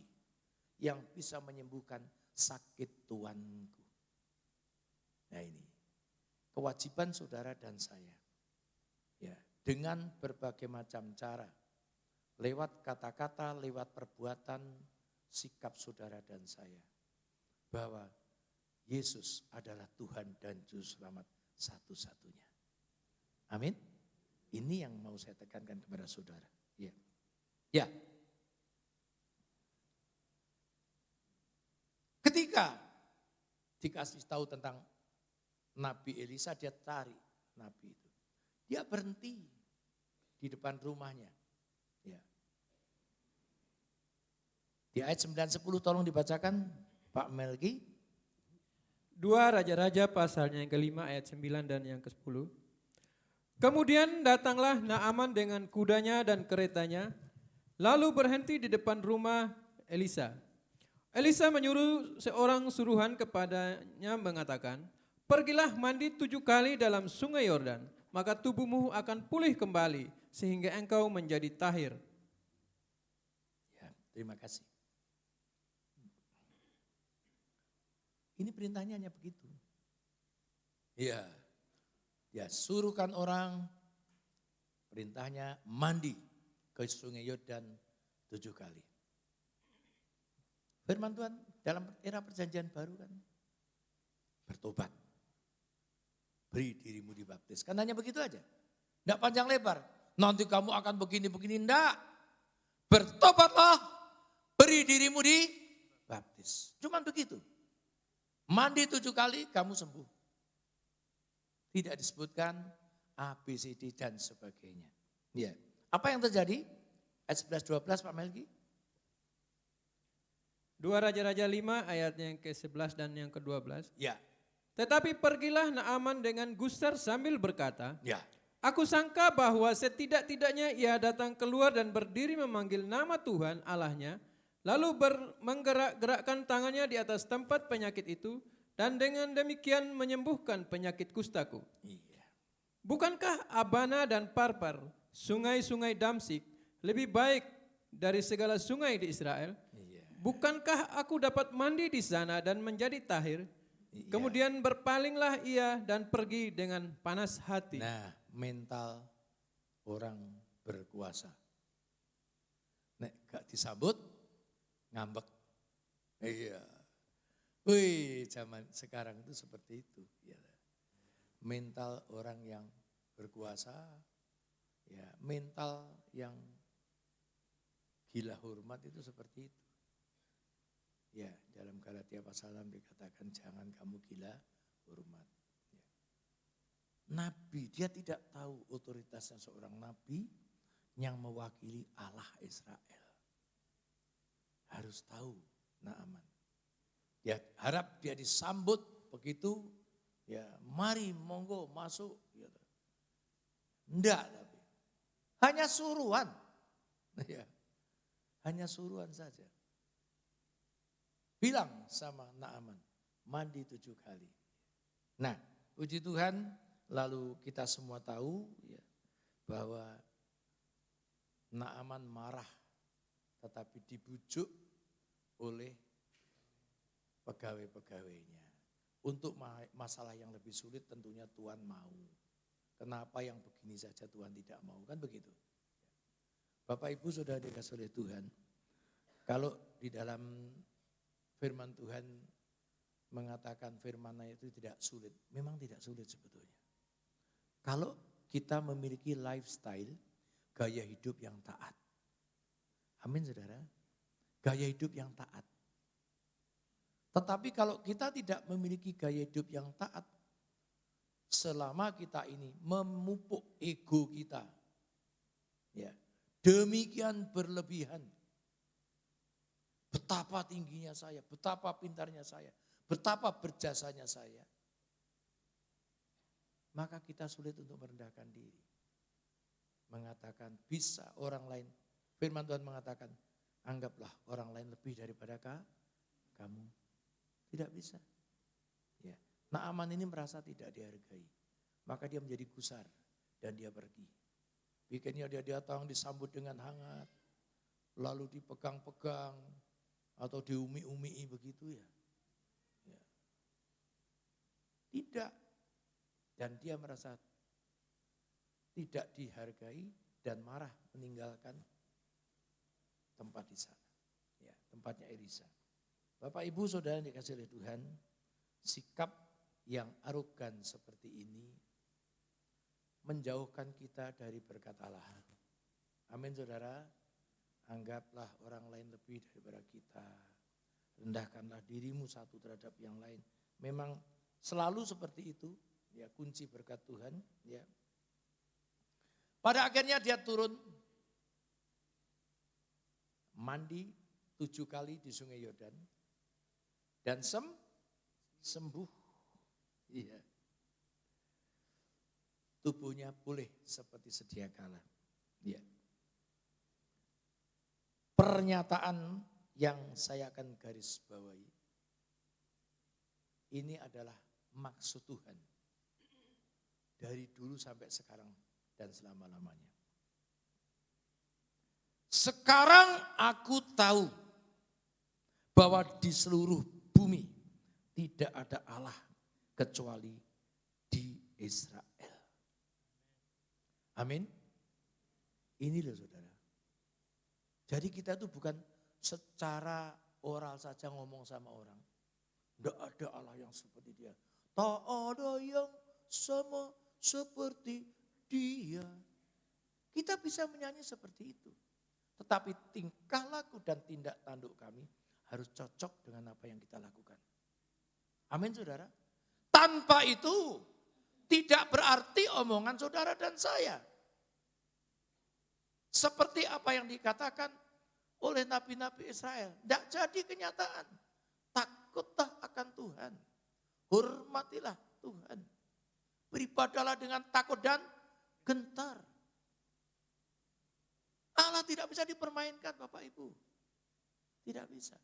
yang bisa menyembuhkan sakit tuanku. Nah ini, kewajiban saudara dan saya. Ya, dengan berbagai macam cara. Lewat kata-kata, lewat perbuatan, sikap saudara dan saya. Bahwa Yesus adalah Tuhan dan Juru Selamat satu-satunya. Amin. Ini yang mau saya tekankan kepada saudara. Ya. Ya. Ketika dikasih tahu tentang Nabi Elisa, dia tarik Nabi itu. Dia berhenti di depan rumahnya. Ya. Di ayat 9-10 tolong dibacakan Pak Melki. 2 Raja-Raja pasalnya yang kelima ayat 9 dan yang ke-10. Kemudian datanglah Naaman dengan kudanya dan keretanya, lalu berhenti di depan rumah Elisa. Elisa menyuruh seorang suruhan kepadanya mengatakan, pergilah mandi 7 kali dalam sungai Yordan, maka tubuhmu akan pulih kembali sehingga engkau menjadi tahir. Ya, terima kasih. Ini perintahnya hanya begitu. Iya. Ya, suruhkan orang, perintahnya mandi ke sungai Yordan 7 kali. Firman Tuhan dalam era perjanjian baru kan, bertobat. Beri dirimu dibaptis. Kan hanya begitu aja. Tidak panjang lebar. Nanti kamu akan begini-begini. Tidak. Bertobatlah. Beri dirimu dibaptis. Cuman begitu. Mandi 7 kali kamu sembuh. Tidak disebutkan A, B, C, D dan sebagainya. Ya. Apa yang terjadi? Ayat 11-12 Pak Melki. 2 Raja-Raja 5 ayatnya yang ke-11 dan yang ke-12. Ya. Tetapi pergilah Naaman dengan gusar sambil berkata, Ya. aku sangka bahwa setidak-tidaknya ia datang keluar dan berdiri memanggil nama Tuhan Allahnya, lalu menggerak-gerakkan tangannya di atas tempat penyakit itu, dan dengan demikian menyembuhkan penyakit kustaku. Iya. Bukankah Abana dan Parpar, sungai-sungai Damsik, lebih baik dari segala sungai di Israel? Iya. Bukankah aku dapat mandi di sana dan menjadi tahir? Iya. Kemudian berpalinglah ia dan pergi dengan panas hati. Nah, mental orang berkuasa. Nek gak disambut, ngambek. Iya. Wih, zaman sekarang itu seperti itu. Ya. Mental orang yang berkuasa, ya mental yang gila hormat itu seperti itu. Ya, dalam Galatia pasal 6 dikatakan jangan kamu gila hormat. Ya. nabi, dia tidak tahu otoritasnya seorang nabi yang mewakili Allah Israel. Harus tahu Naaman. Dia harap dia disambut begitu, ya mari monggo masuk. Gitu. Enggak, tapi hanya suruhan. Ya, hanya suruhan saja. Bilang sama Naaman, mandi 7 kali. Nah, puji Tuhan, lalu kita semua tahu ya, bahwa Naaman marah tetapi dibujuk oleh pegawai-pegawainya. Untuk masalah yang lebih sulit tentunya Tuhan mau. Kenapa yang begini saja Tuhan tidak mau, kan begitu. Bapak Ibu sudah dikasih oleh Tuhan. Kalau di dalam firman Tuhan mengatakan firman-Nya itu tidak sulit. Memang tidak sulit sebetulnya. Kalau kita memiliki lifestyle, gaya hidup yang taat. Amin saudara. Gaya hidup yang taat. Tetapi kalau kita tidak memiliki gaya hidup yang taat, selama kita ini memupuk ego kita, ya, demikian berlebihan. Betapa tingginya saya, betapa pintarnya saya, betapa berjasanya saya. Maka kita sulit untuk merendahkan diri. Mengatakan bisa orang lain, firman Tuhan mengatakan, anggaplah orang lain lebih daripada kamu. Tidak bisa. Ya. Naaman ini merasa tidak dihargai. Maka dia menjadi gusar dan dia pergi. Bikinnya dia datang disambut dengan hangat. Lalu dipegang-pegang atau diumi-umi begitu ya. Ya. Tidak. Dan dia merasa tidak dihargai dan marah meninggalkan tempat di sana. Ya, tempatnya Elisa. Bapak Ibu Saudara yang dikasihi oleh Tuhan, sikap yang arogan seperti ini menjauhkan kita dari berkat Allah. Amin saudara, anggaplah orang lain lebih daripada kita. Rendahkanlah dirimu satu terhadap yang lain. Memang selalu seperti itu, ya kunci berkat Tuhan. Ya. Pada akhirnya dia turun, mandi 7 kali di Sungai Yordan. Dan sembuh. Iya. Tubuhnya pulih seperti sedia kala. Ya. Pernyataan yang saya akan garis bawahi. Ini adalah maksud Tuhan. Dari dulu sampai sekarang dan selama-lamanya. Sekarang aku tahu bahwa di seluruh bumi tidak ada Allah kecuali di Israel. Amin. Ini loh saudara. Jadi kita itu bukan secara oral saja ngomong sama orang. Tidak ada Allah yang seperti dia. Tak ada yang sama seperti dia. Kita bisa menyanyi seperti itu. Tetapi tingkah laku dan tindak tanduk kami harus cocok dengan apa yang kita lakukan. Amin saudara. Tanpa itu tidak berarti omongan saudara dan saya. Seperti apa yang dikatakan oleh nabi-nabi Israel. Tidak jadi kenyataan. Takutlah akan Tuhan. Hormatilah Tuhan. Beribadahlah dengan takut dan gentar. Allah tidak bisa dipermainkan Bapak Ibu. Tidak bisa.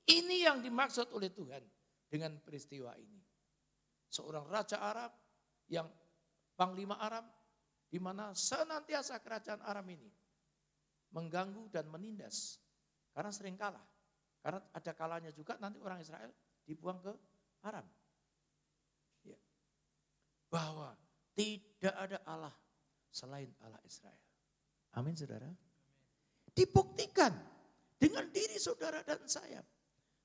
Ini yang dimaksud oleh Tuhan dengan peristiwa ini. Seorang raja Arab yang panglima Arab di mana senantiasa kerajaan Aram ini mengganggu dan menindas karena sering kalah. Karena ada kalanya juga nanti orang Israel dibuang ke Aram. Ya. Bahwa tidak ada Allah selain Allah Israel. Amin saudara. Dibuktikan dengan diri saudara dan saya.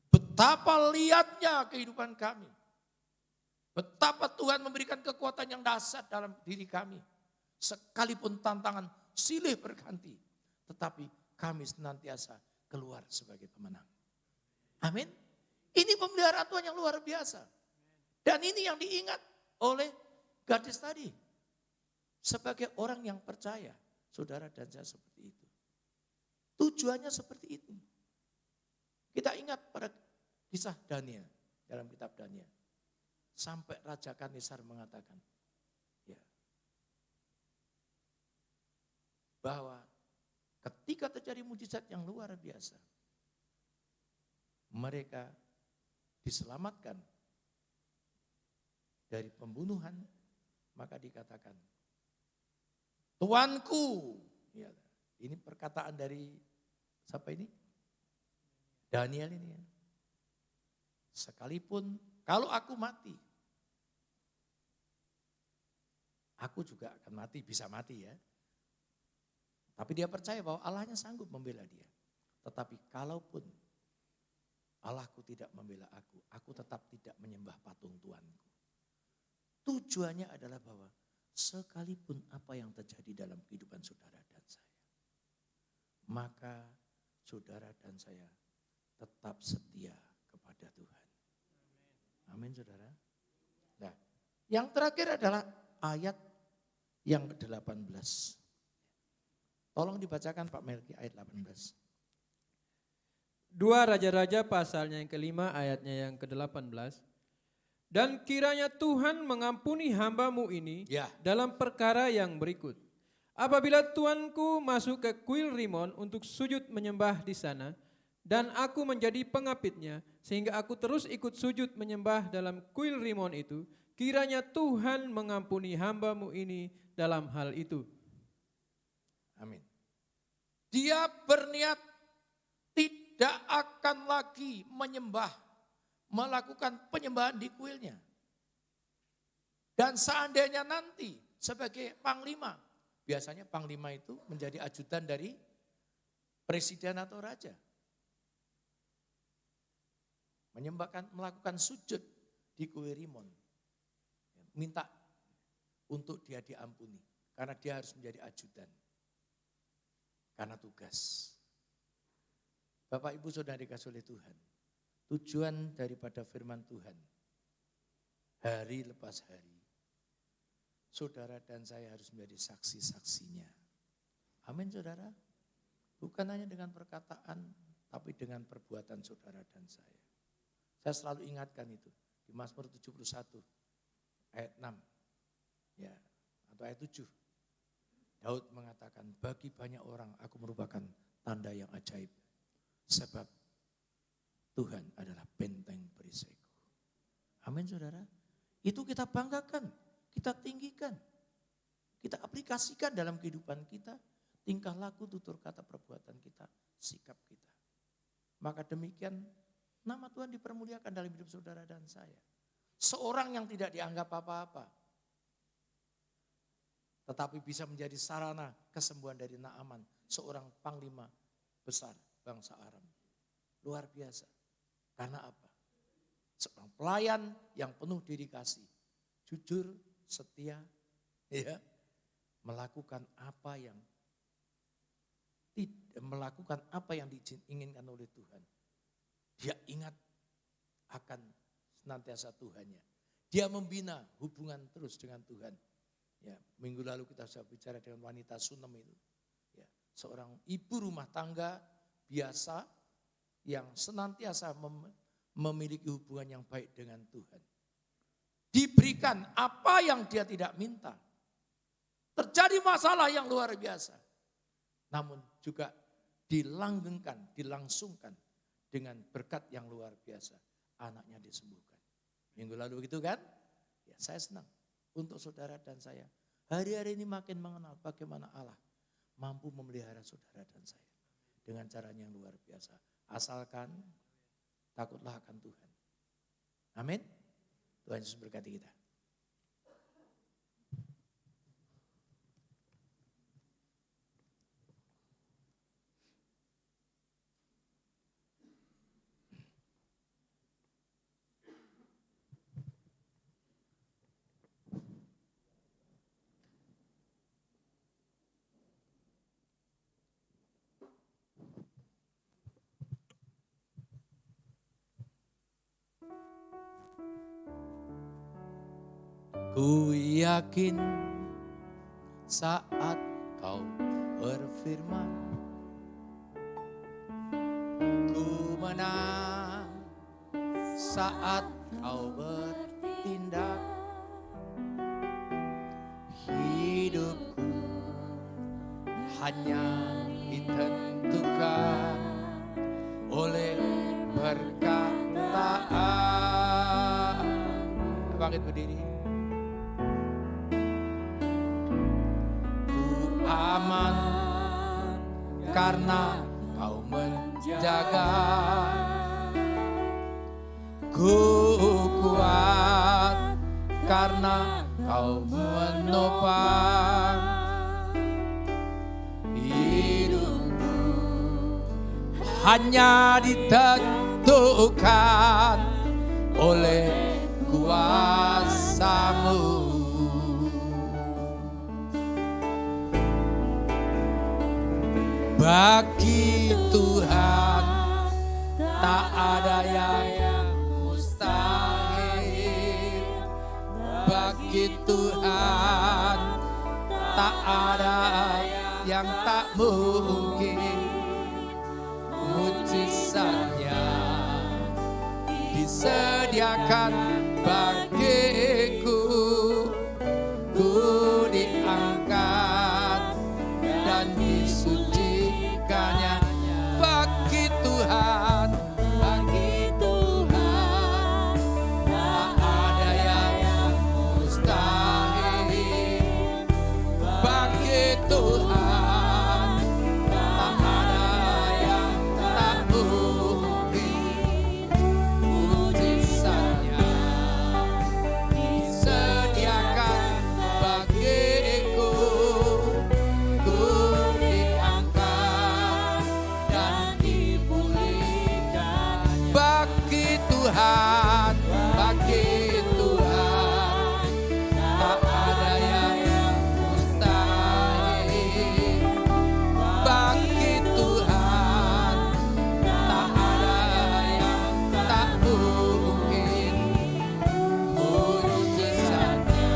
Betapa liatnya kehidupan kami. Betapa Tuhan memberikan kekuatan yang dahsyat dalam diri kami. Sekalipun tantangan silih berganti. Tetapi kami senantiasa keluar sebagai pemenang. Amin. Ini pemeliharaan Tuhan yang luar biasa. Dan ini yang diingat oleh Gadis tadi, sebagai orang yang percaya, saudara dan saya seperti itu. Tujuannya seperti itu. Kita ingat pada kisah Daniel, dalam kitab Daniel. Sampai Raja Kaisar mengatakan, ya, bahwa ketika terjadi mujizat yang luar biasa, mereka diselamatkan dari pembunuhan, maka dikatakan, Tuanku, ya, ini perkataan dari siapa ini? Daniel ini ya. Sekalipun kalau aku mati, aku juga akan mati, bisa mati ya. Tapi dia percaya bahwa Allahnya sanggup membela dia. Tetapi kalaupun Allahku tidak membela aku tetap tidak menyembah patung Tuanku. Tujuannya adalah bahwa sekalipun apa yang terjadi dalam kehidupan saudara dan saya, maka saudara dan saya tetap setia kepada Tuhan. Amin saudara. Nah, yang terakhir adalah ayat yang ke-18. Tolong dibacakan Pak Melki ayat 18. 2 Raja-Raja pasalnya yang kelima ayatnya yang ke-18. Dan kiranya Tuhan mengampuni hamba-Mu ini Ya. dalam perkara yang berikut. Apabila tuanku masuk ke kuil Rimon untuk sujud menyembah di sana, dan aku menjadi pengapitnya, sehingga aku terus ikut sujud menyembah dalam kuil Rimon itu, kiranya Tuhan mengampuni hamba-Mu ini dalam hal itu. Amin. Dia berniat tidak akan lagi melakukan penyembahan di kuilnya. Dan seandainya nanti sebagai panglima, biasanya panglima itu menjadi ajudan dari presiden atau raja. Melakukan sujud di kuil Rimon. Minta untuk dia diampuni. Karena dia harus menjadi ajudan. Karena tugas. Bapak Ibu Saudara dikasih oleh Tuhan. Tujuan daripada firman Tuhan. Hari lepas hari. Saudara dan saya harus menjadi saksi-saksinya. Amin saudara. Bukan hanya dengan perkataan, tapi dengan perbuatan saudara dan saya. Saya selalu ingatkan itu. Di Mazmur 71 ayat 6. Ya, atau ayat 7. Daud mengatakan, bagi banyak orang aku merupakan tanda yang ajaib. Sebab Tuhan adalah benteng perisaiku. Amin saudara. Itu kita banggakan, kita tinggikan. Kita aplikasikan dalam kehidupan kita. Tingkah laku, tutur kata, perbuatan kita, sikap kita. Maka demikian nama Tuhan dipermuliakan dalam hidup saudara dan saya. Seorang yang tidak dianggap apa-apa. Tetapi bisa menjadi sarana kesembuhan dari Naaman. Seorang panglima besar bangsa Aram. Luar biasa. Karena apa? Seorang pelayan yang penuh dedikasi. Jujur, setia, ya, melakukan apa yang diinginkan oleh Tuhan. Dia ingat akan senantiasa Tuhannya. Dia membina hubungan terus dengan Tuhan. Ya, minggu lalu kita sudah bicara dengan wanita Sunem itu. Ya, seorang ibu rumah tangga biasa yang senantiasa memiliki hubungan yang baik dengan Tuhan. Diberikan apa yang dia tidak minta. Terjadi masalah yang luar biasa. Namun juga dilanggengkan, dilangsungkan dengan berkat yang luar biasa. Anaknya disembuhkan. Minggu lalu begitu kan? Ya, saya senang untuk saudara dan saya. Hari-hari ini makin mengenal bagaimana Allah mampu memelihara saudara dan saya. Dengan caranya yang luar biasa. Asalkan takutlah akan Tuhan. Amin. Tuhan Yesus berkati kita. Ku yakin saat kau berfirman, ku menang saat kau bertindak. Hidupku hanya ditentukan oleh perkataan. Bangkit berdiri. Ku aman karena kau menjaga. Ku kuat karena kau menopang hidupku. Hanya ditentukan oleh kuasa-Mu. Bagi Tuhan tak ada yang mustahil. Bagi Tuhan tak ada yang tak mungkin. Mujizatnya disediakan bagiku. Ku diangkat dan disucikannya. Bagi Tuhan, bagi Tuhan tak ada yang mustahil. Bagi Tuhan tak ada yang tak mungkin. Mujizatnya disediakan bagiku. Ku diangkat dan dipulihkan. Bagi Tuhan, bagi Tuhan tak ada yang mustahil. Bagi Tuhan tak ada yang tak mungkin. Mujizatnya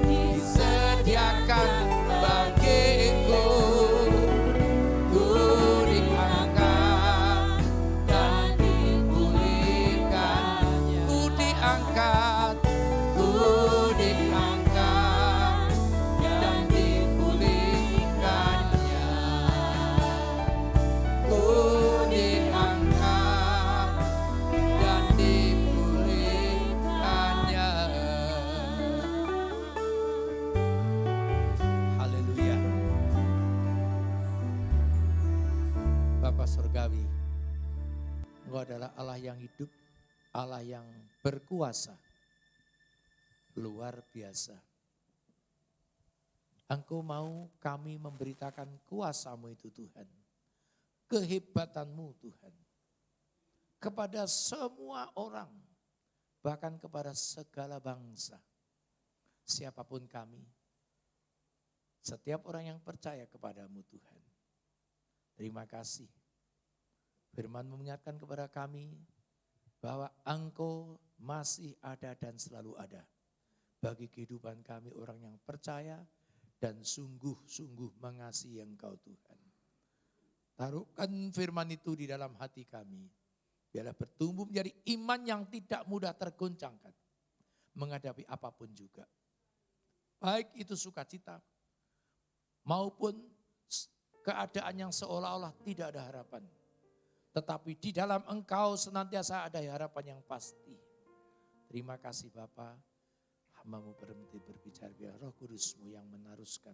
disediakan bagiku. Ku diangkat dan dipulihkannya. Ku diangkat, ku diangkat dan dipulihkannya. Ku diangkat dan dipulihkannya. Haleluya. Bapa Surgawi, Engkau adalah Allah yang hidup, Allah yang berkuasa, luar biasa. Engkau mau kami memberitakan kuasa-Mu itu Tuhan, kehebatan-Mu Tuhan, kepada semua orang, bahkan kepada segala bangsa, siapapun kami, setiap orang yang percaya kepada-Mu Tuhan. Terima kasih. Firman-Mu mengingatkan kepada kami bahwa Engkau masih ada dan selalu ada bagi kehidupan kami orang yang percaya dan sungguh-sungguh mengasihi Engkau Tuhan. Taruhkan firman itu di dalam hati kami. Biarlah bertumbuh menjadi iman yang tidak mudah tergoncangkan menghadapi apapun juga. Baik itu sukacita maupun keadaan yang seolah-olah tidak ada harapan. Tetapi di dalam Engkau senantiasa ada harapan yang pasti. Terima kasih Bapa. Hamba-Mu berhenti berbicara, biar Roh Kudus-Mu yang meneruskan,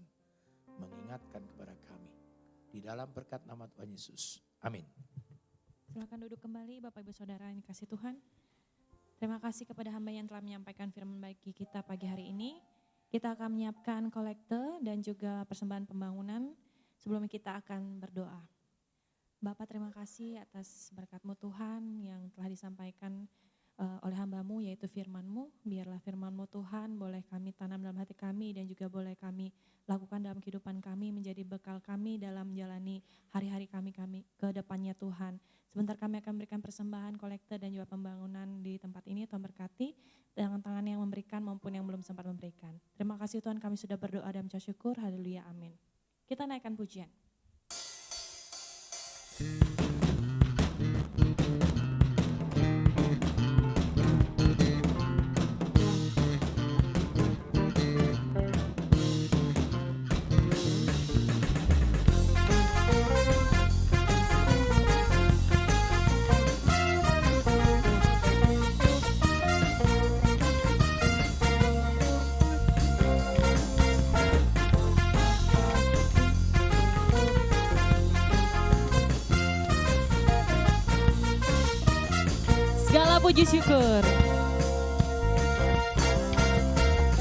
mengingatkan kepada kami. Di dalam berkat nama Tuhan Yesus. Amin. Silakan duduk kembali Bapak Ibu Saudara yang dikasih Tuhan. Terima kasih kepada hamba yang telah menyampaikan firman bagi kita pagi hari ini. Kita akan menyiapkan kolekte dan juga persembahan pembangunan. Sebelumnya kita akan berdoa. Bapak terima kasih atas berkat-Mu Tuhan yang telah disampaikan oleh hamba-Mu yaitu firman-Mu. Biarlah firman-Mu Tuhan boleh kami tanam dalam hati kami dan juga boleh kami lakukan dalam kehidupan kami menjadi bekal kami dalam menjalani hari-hari kami ke depannya Tuhan. Sebentar kami akan memberikan persembahan, kolekte dan juga pembangunan di tempat ini. Tuhan berkati tangan-tangan yang memberikan maupun yang belum Tuhan kami sudah berdoa dan mengucap syukur. Haleluya, amin. Kita naikkan pujian. Segala puji syukur.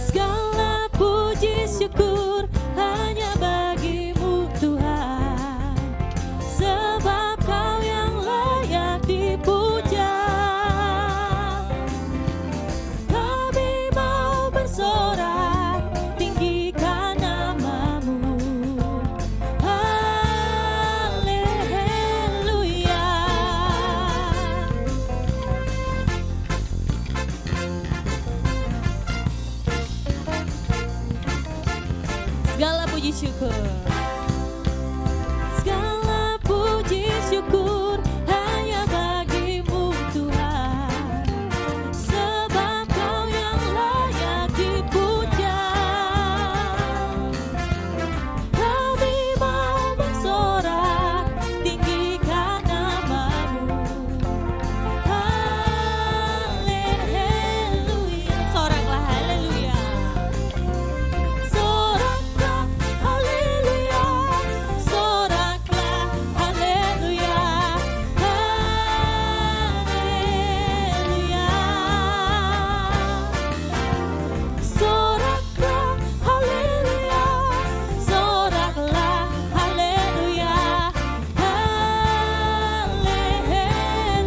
Segala puji syukur hanya bagimu Tuhan. Sebab Kau yang layak dipuja. Kami mau bersorak tinggikan nama-Mu. Haleluya. Segala puji syukur. Segala puji syukur hanya bagimu Tuhan. Sebab Kau yang layak dipuja. Kami mau bersorak tinggikan nama-Mu. Haleluya. Soraklah haleluya. Soraklah haleluya. Soraklah haleluya. Haleluya. Soraklah haleluya. Soraklah haleluya.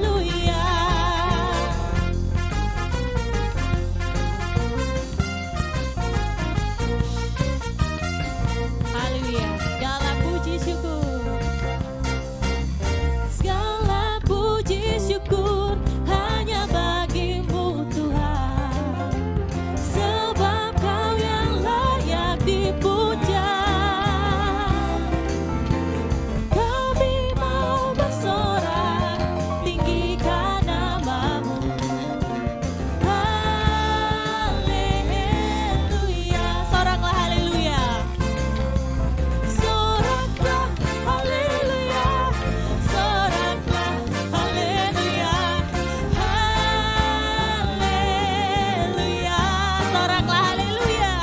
Haleluya. Haleluya. Segala puji syukur. Segala puji syukur hanya bagimu Tuhan. Sebab Kau yang layak dipuja. Kami mau bersorak tinggikan nama-Mu. Haleluya. Soraklah haleluya. Soraklah haleluya. Soraklah haleluya. Haleluya. Soraklah haleluya.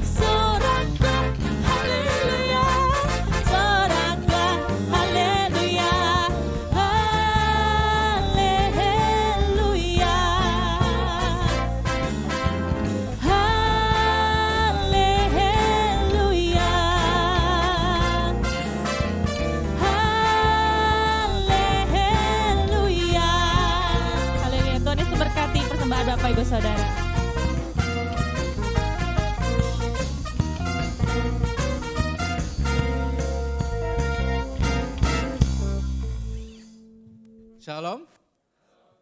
Soraklah haleluya. Soraklah haleluya. Haleluya. Haleluya. Haleluya. Haleluya. Tuhan Yesus berkati persembahan Bapak Ibu Saudara. Shalom,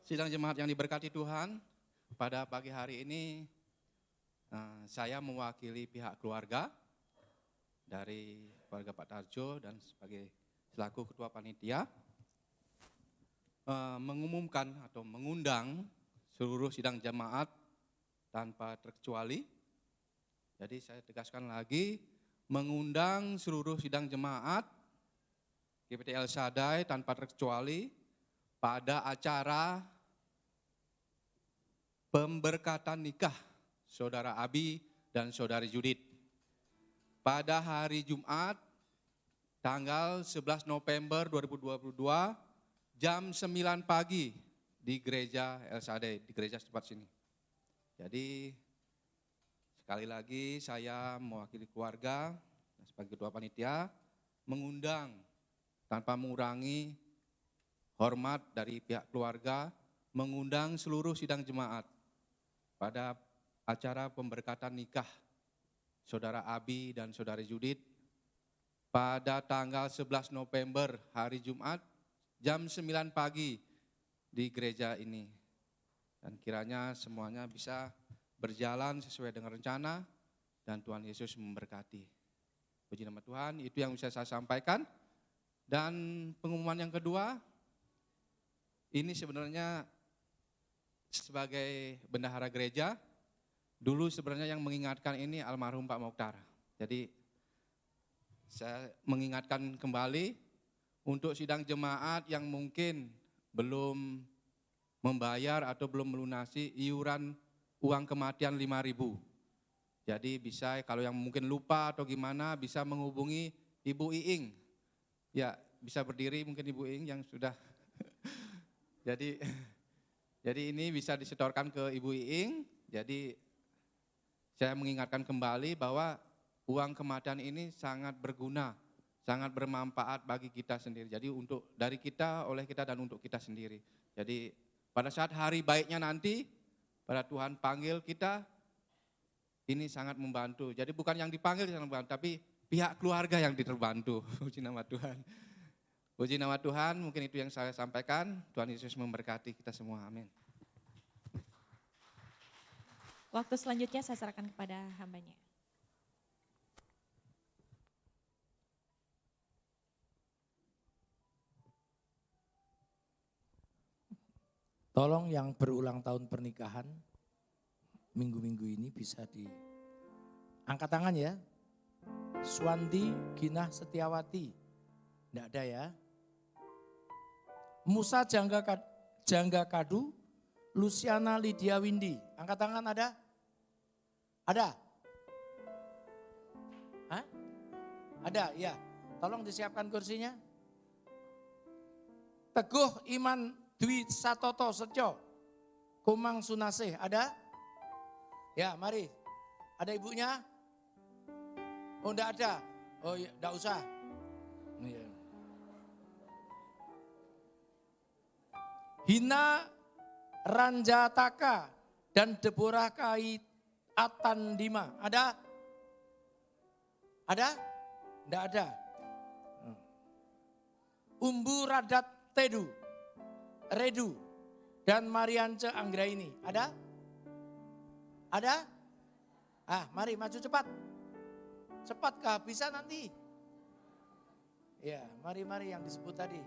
sidang jemaat yang diberkati Tuhan. Pada pagi hari ini saya mewakili pihak keluarga dari keluarga Pak Tarjo dan sebagai selaku ketua panitia mengumumkan atau mengundang seluruh sidang jemaat tanpa terkecuali. Jadi saya tegaskan lagi, mengundang seluruh sidang jemaat GPT El Shaddai tanpa terkecuali pada acara pemberkatan nikah Saudara Abi dan Saudari Judit pada hari Jumat tanggal 11 November 2022 jam 9 pagi di gereja El Shaddai, di gereja tempat sini. Jadi sekali lagi saya mewakili keluarga sebagai ketua panitia mengundang tanpa mengurangi hormat dari pihak keluarga, mengundang seluruh sidang jemaat pada acara pemberkatan nikah Saudara Abi dan Saudari Judit pada tanggal 11 November hari Jumat jam 9 pagi di gereja ini. Dan kiranya semuanya bisa berjalan sesuai dengan rencana dan Tuhan Yesus memberkati. Puji nama Tuhan, itu yang bisa saya sampaikan. Dan pengumuman yang kedua, ini sebenarnya sebagai bendahara gereja, dulu sebenarnya yang mengingatkan ini almarhum Pak Mokhtar. Jadi saya mengingatkan kembali untuk sidang jemaat yang mungkin belum membayar atau belum melunasi iuran uang kematian 5.000. Jadi bisa kalau yang mungkin lupa atau gimana bisa menghubungi Ibu Iing. Ya bisa berdiri mungkin Ibu Iing yang sudah. Jadi ini bisa disetorkan ke Ibu Iing. Jadi saya mengingatkan kembali bahwa uang kematian ini sangat berguna, sangat bermanfaat bagi kita sendiri. Jadi untuk dari kita, oleh kita dan untuk kita sendiri. Jadi pada saat hari baiknya nanti, pada Tuhan panggil kita, ini sangat membantu. Jadi bukan yang dipanggil yang membantu, tapi pihak keluarga yang terbantu. Puji nama Tuhan. Puji nama Tuhan, mungkin itu yang saya sampaikan. Tuhan Yesus memberkati kita semua, amin. Waktu selanjutnya saya serahkan kepada hambanya. Tolong yang berulang tahun pernikahan, minggu-minggu ini bisa angkat tangan ya. Swandi Ginah Setiawati, enggak ada ya. Musa Jangga Kadu, Luciana Lydia Windy, angkat tangan ada? Ada? Hah? Ada, ya. Tolong disiapkan kursinya. Teguh Iman Dwi Satoto Setyo, Kumang Sunaseh, ada? Ya, mari. Ada ibunya? Oh, enggak ada. Oh, ya, enggak usah. Iya. Hina Ranjataka dan Deborah Kait Atandima, ada? Ada? Enggak ada. Umbu Radat Redu dan Mariance Anggraini, ada? Ada? Mari maju cepat. Cepat kehabisan nanti. Ya, mari yang disebut tadi.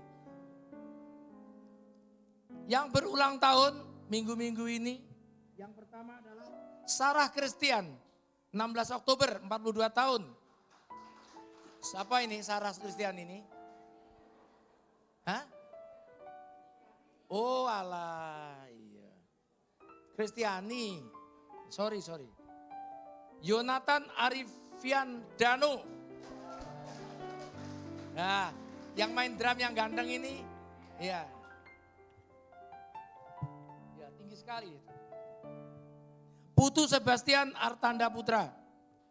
Yang berulang tahun minggu-minggu ini, yang pertama adalah Sarah Christian, 16 Oktober, 42 tahun. Siapa ini Sarah Christian ini? Hah? Oh alah, iya. Kristiani, sorry. Yonatan Arifian Danu. Nah, yang main drum yang ganteng ini, ya. Ya, tinggi sekali. Putu Sebastian Artanda Putra,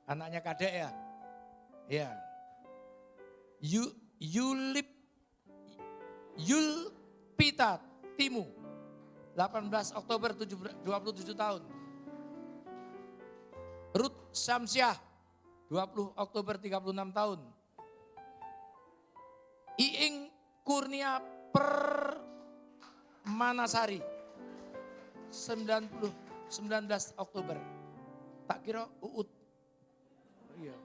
anaknya kadek ya. Ya. Yulpita Timu, 18 Oktober 27 tahun. Ruth Samsyah, 20 Oktober 36 tahun. Iing Kurnia Permanasari, 19 Oktober. Tak kira Uut. Iya.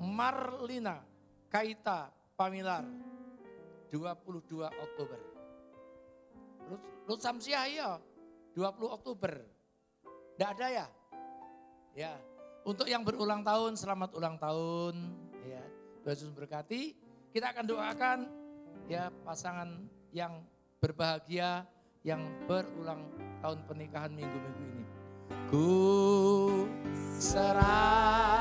Marlina Kaita Pamilar, 22 Oktober. Ruth Samsyah ya, 20 Oktober. Tidak ada ya? Ya. Untuk yang berulang tahun, selamat ulang tahun. Ya. Tuhan Yesus berkati. Kita akan doakan ya pasangan yang berbahagia yang berulang tahun pernikahan minggu-minggu ini. Ku serahkan.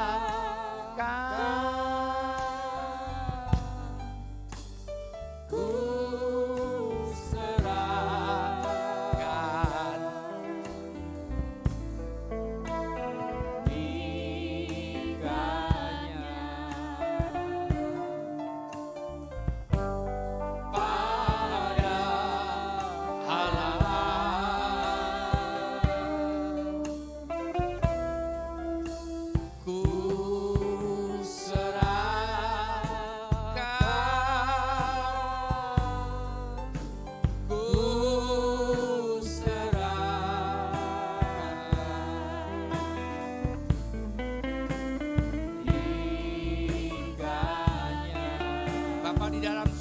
Ku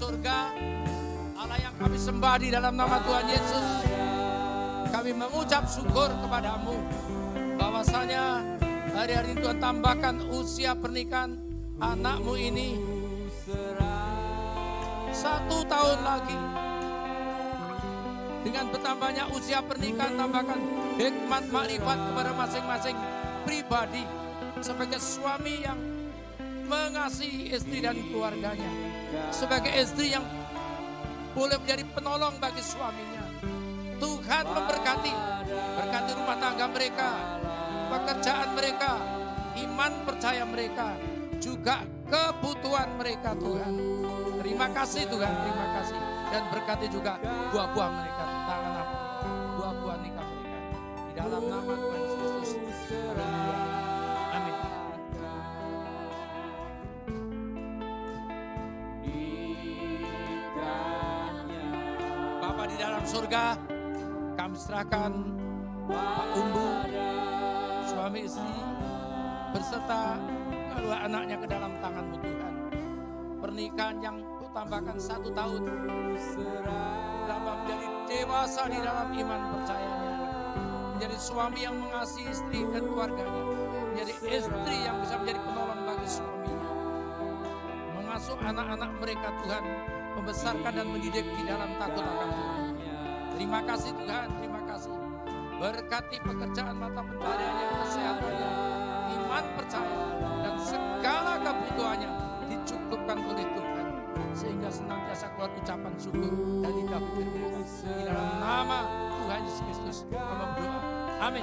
surga, Allah yang kami sembah di dalam nama Tuhan Yesus, kami mengucap syukur kepadamu bahwasanya hari-hari ini Tuhan tambahkan usia pernikahan anakmu ini 1 tahun lagi. Dengan bertambahnya usia pernikahan, tambahkan hikmat makrifat kepada masing-masing pribadi sebagai suami yang mengasihi istri dan keluarganya, sebagai istri yang boleh menjadi penolong bagi suaminya. Tuhan memberkati, berkati rumah tangga mereka, pekerjaan mereka, iman percaya mereka, juga kebutuhan mereka Tuhan. Terima kasih Tuhan, terima kasih. Dan berkati juga buah-buah mereka, tangan buah-buah nikah mereka. Di dalam nama Tuhan Yesus. Haleluya. Amin. Bapa di dalam surga, kami serahkan Pak Umbu, suami istri, beserta kedua anaknya ke dalam tangan-Mu Tuhan. Pernikahan yang tambahkan 1 tahun, dapat menjadi dewasa di dalam iman percayanya, menjadi suami yang mengasihi istri dan keluarganya, menjadi istri yang bisa menjadi penolong bagi suaminya, mengasuh anak-anak mereka Tuhan, membesarkan dan mendidik di dalam takut akan Tuhan. Terima kasih Tuhan, terima kasih. Berkati pekerjaan mata pencariannya, kesehatannya, iman percaya, dan segala kebutuhannya dicukupkan oleh Tuhan. Sehingga senantiasa keluar ucapan syukur dan lidah bibir mereka. Di dalam nama Tuhan Yesus Kristus kami berdoa. Amin.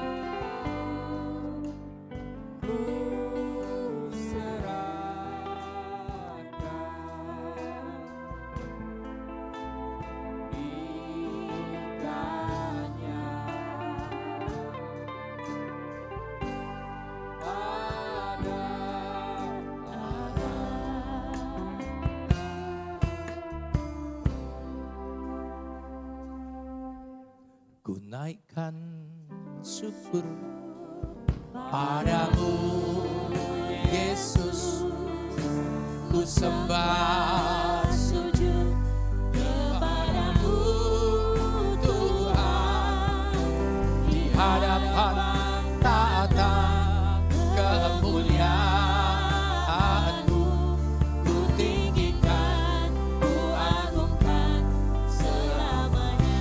Ku naikkan syukur padamu Yesus, ku sembah sujud kepadamu Tuhan, di hadapan tata kemuliaan-Mu ku tinggikan, ku agungkan selamanya.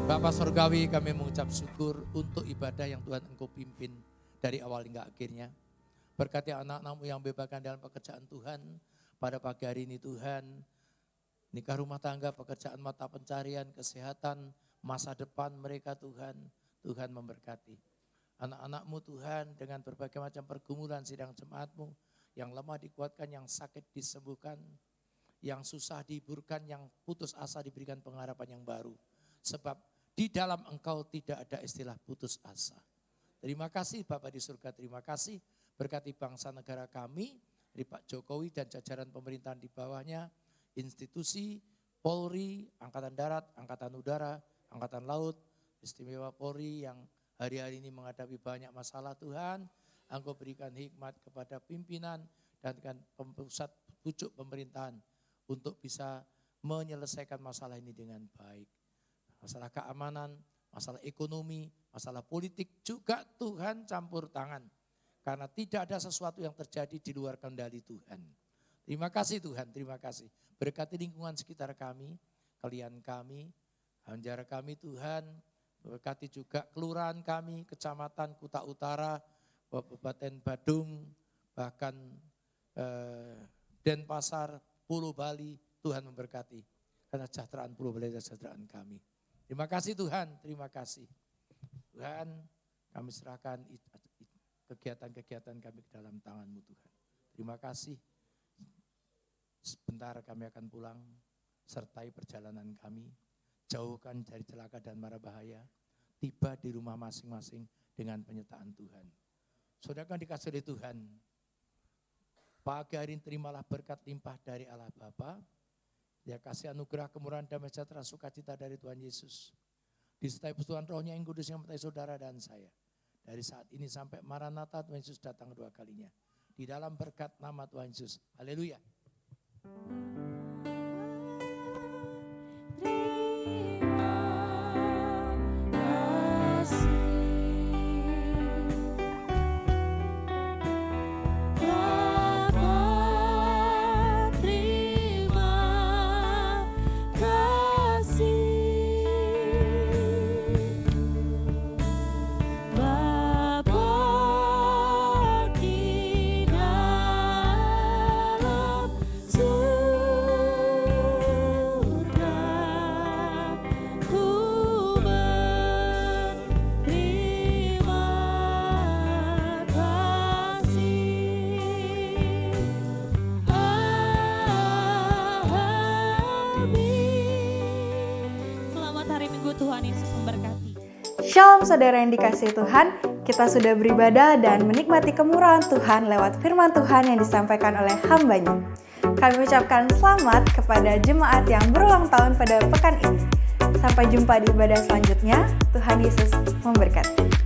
Bapa Surgawi, kami mengucap syukur untuk ibadah yang Tuhan Engkau pimpin dari awal hingga akhirnya. Berkati anak-anak-Mu yang bebaskan dalam pekerjaan Tuhan pada pagi hari ini Tuhan. Nikah rumah tangga, pekerjaan mata pencarian, kesehatan, masa depan mereka Tuhan. Tuhan memberkati. Anak-anak-Mu Tuhan dengan berbagai macam pergumulan sidang jemaat-Mu. Yang lemah dikuatkan, yang sakit disembuhkan. Yang susah dihiburkan, yang putus asa diberikan pengharapan yang baru. Sebab di dalam Engkau tidak ada istilah putus asa. Terima kasih Bapak di surga, terima kasih. Berkati bangsa negara kami, dari Pak Jokowi dan jajaran pemerintahan di bawahnya, institusi, Polri, Angkatan Darat, Angkatan Udara, Angkatan Laut, istimewa Polri yang hari-hari ini menghadapi banyak masalah Tuhan. Engkau berikan hikmat kepada pimpinan dan pusat pucuk pemerintahan untuk bisa menyelesaikan masalah ini dengan baik. Masalah keamanan, masalah ekonomi, masalah politik juga Tuhan campur tangan. Karena tidak ada sesuatu yang terjadi di luar kendali Tuhan. Terima kasih Tuhan, terima kasih. Berkati lingkungan sekitar kami, klien kami, Banjar kami Tuhan, berkati juga kelurahan kami, kecamatan Kuta Utara, Kabupaten Badung, bahkan Denpasar, Pulau Bali, Tuhan memberkati. Karena kesejahteraan Pulau Bali dan kesejahteraan kami. Terima kasih Tuhan, terima kasih. Tuhan, kami serahkan kegiatan-kegiatan kami ke dalam tangan-Mu Tuhan. Terima kasih. Sebentar kami akan pulang, sertai perjalanan kami. Jauhkan dari celaka dan mara bahaya. Tiba di rumah masing-masing dengan penyertaan Tuhan. Saudara dikasih oleh Tuhan. Pagi hari ini terimalah berkat limpah dari Allah Bapa. Dia kasih anugerah kemurahan damai sejahtera sukacita dari Tuhan Yesus. Disertai persekutuan Rohnya yang kudus yang menyertai saudara dan saya. Dari saat ini sampai Maranatha Tuhan Yesus datang kedua kalinya. Di dalam berkat nama Tuhan Yesus. Haleluya. Tuhan Yesus memberkati. Shalom saudara yang dikasihi Tuhan, kita sudah beribadah dan menikmati kemurahan Tuhan lewat firman Tuhan yang disampaikan oleh hamba-Nya. Kami ucapkan selamat kepada jemaat yang berulang tahun pada pekan ini. Sampai jumpa di ibadah selanjutnya, Tuhan Yesus memberkati.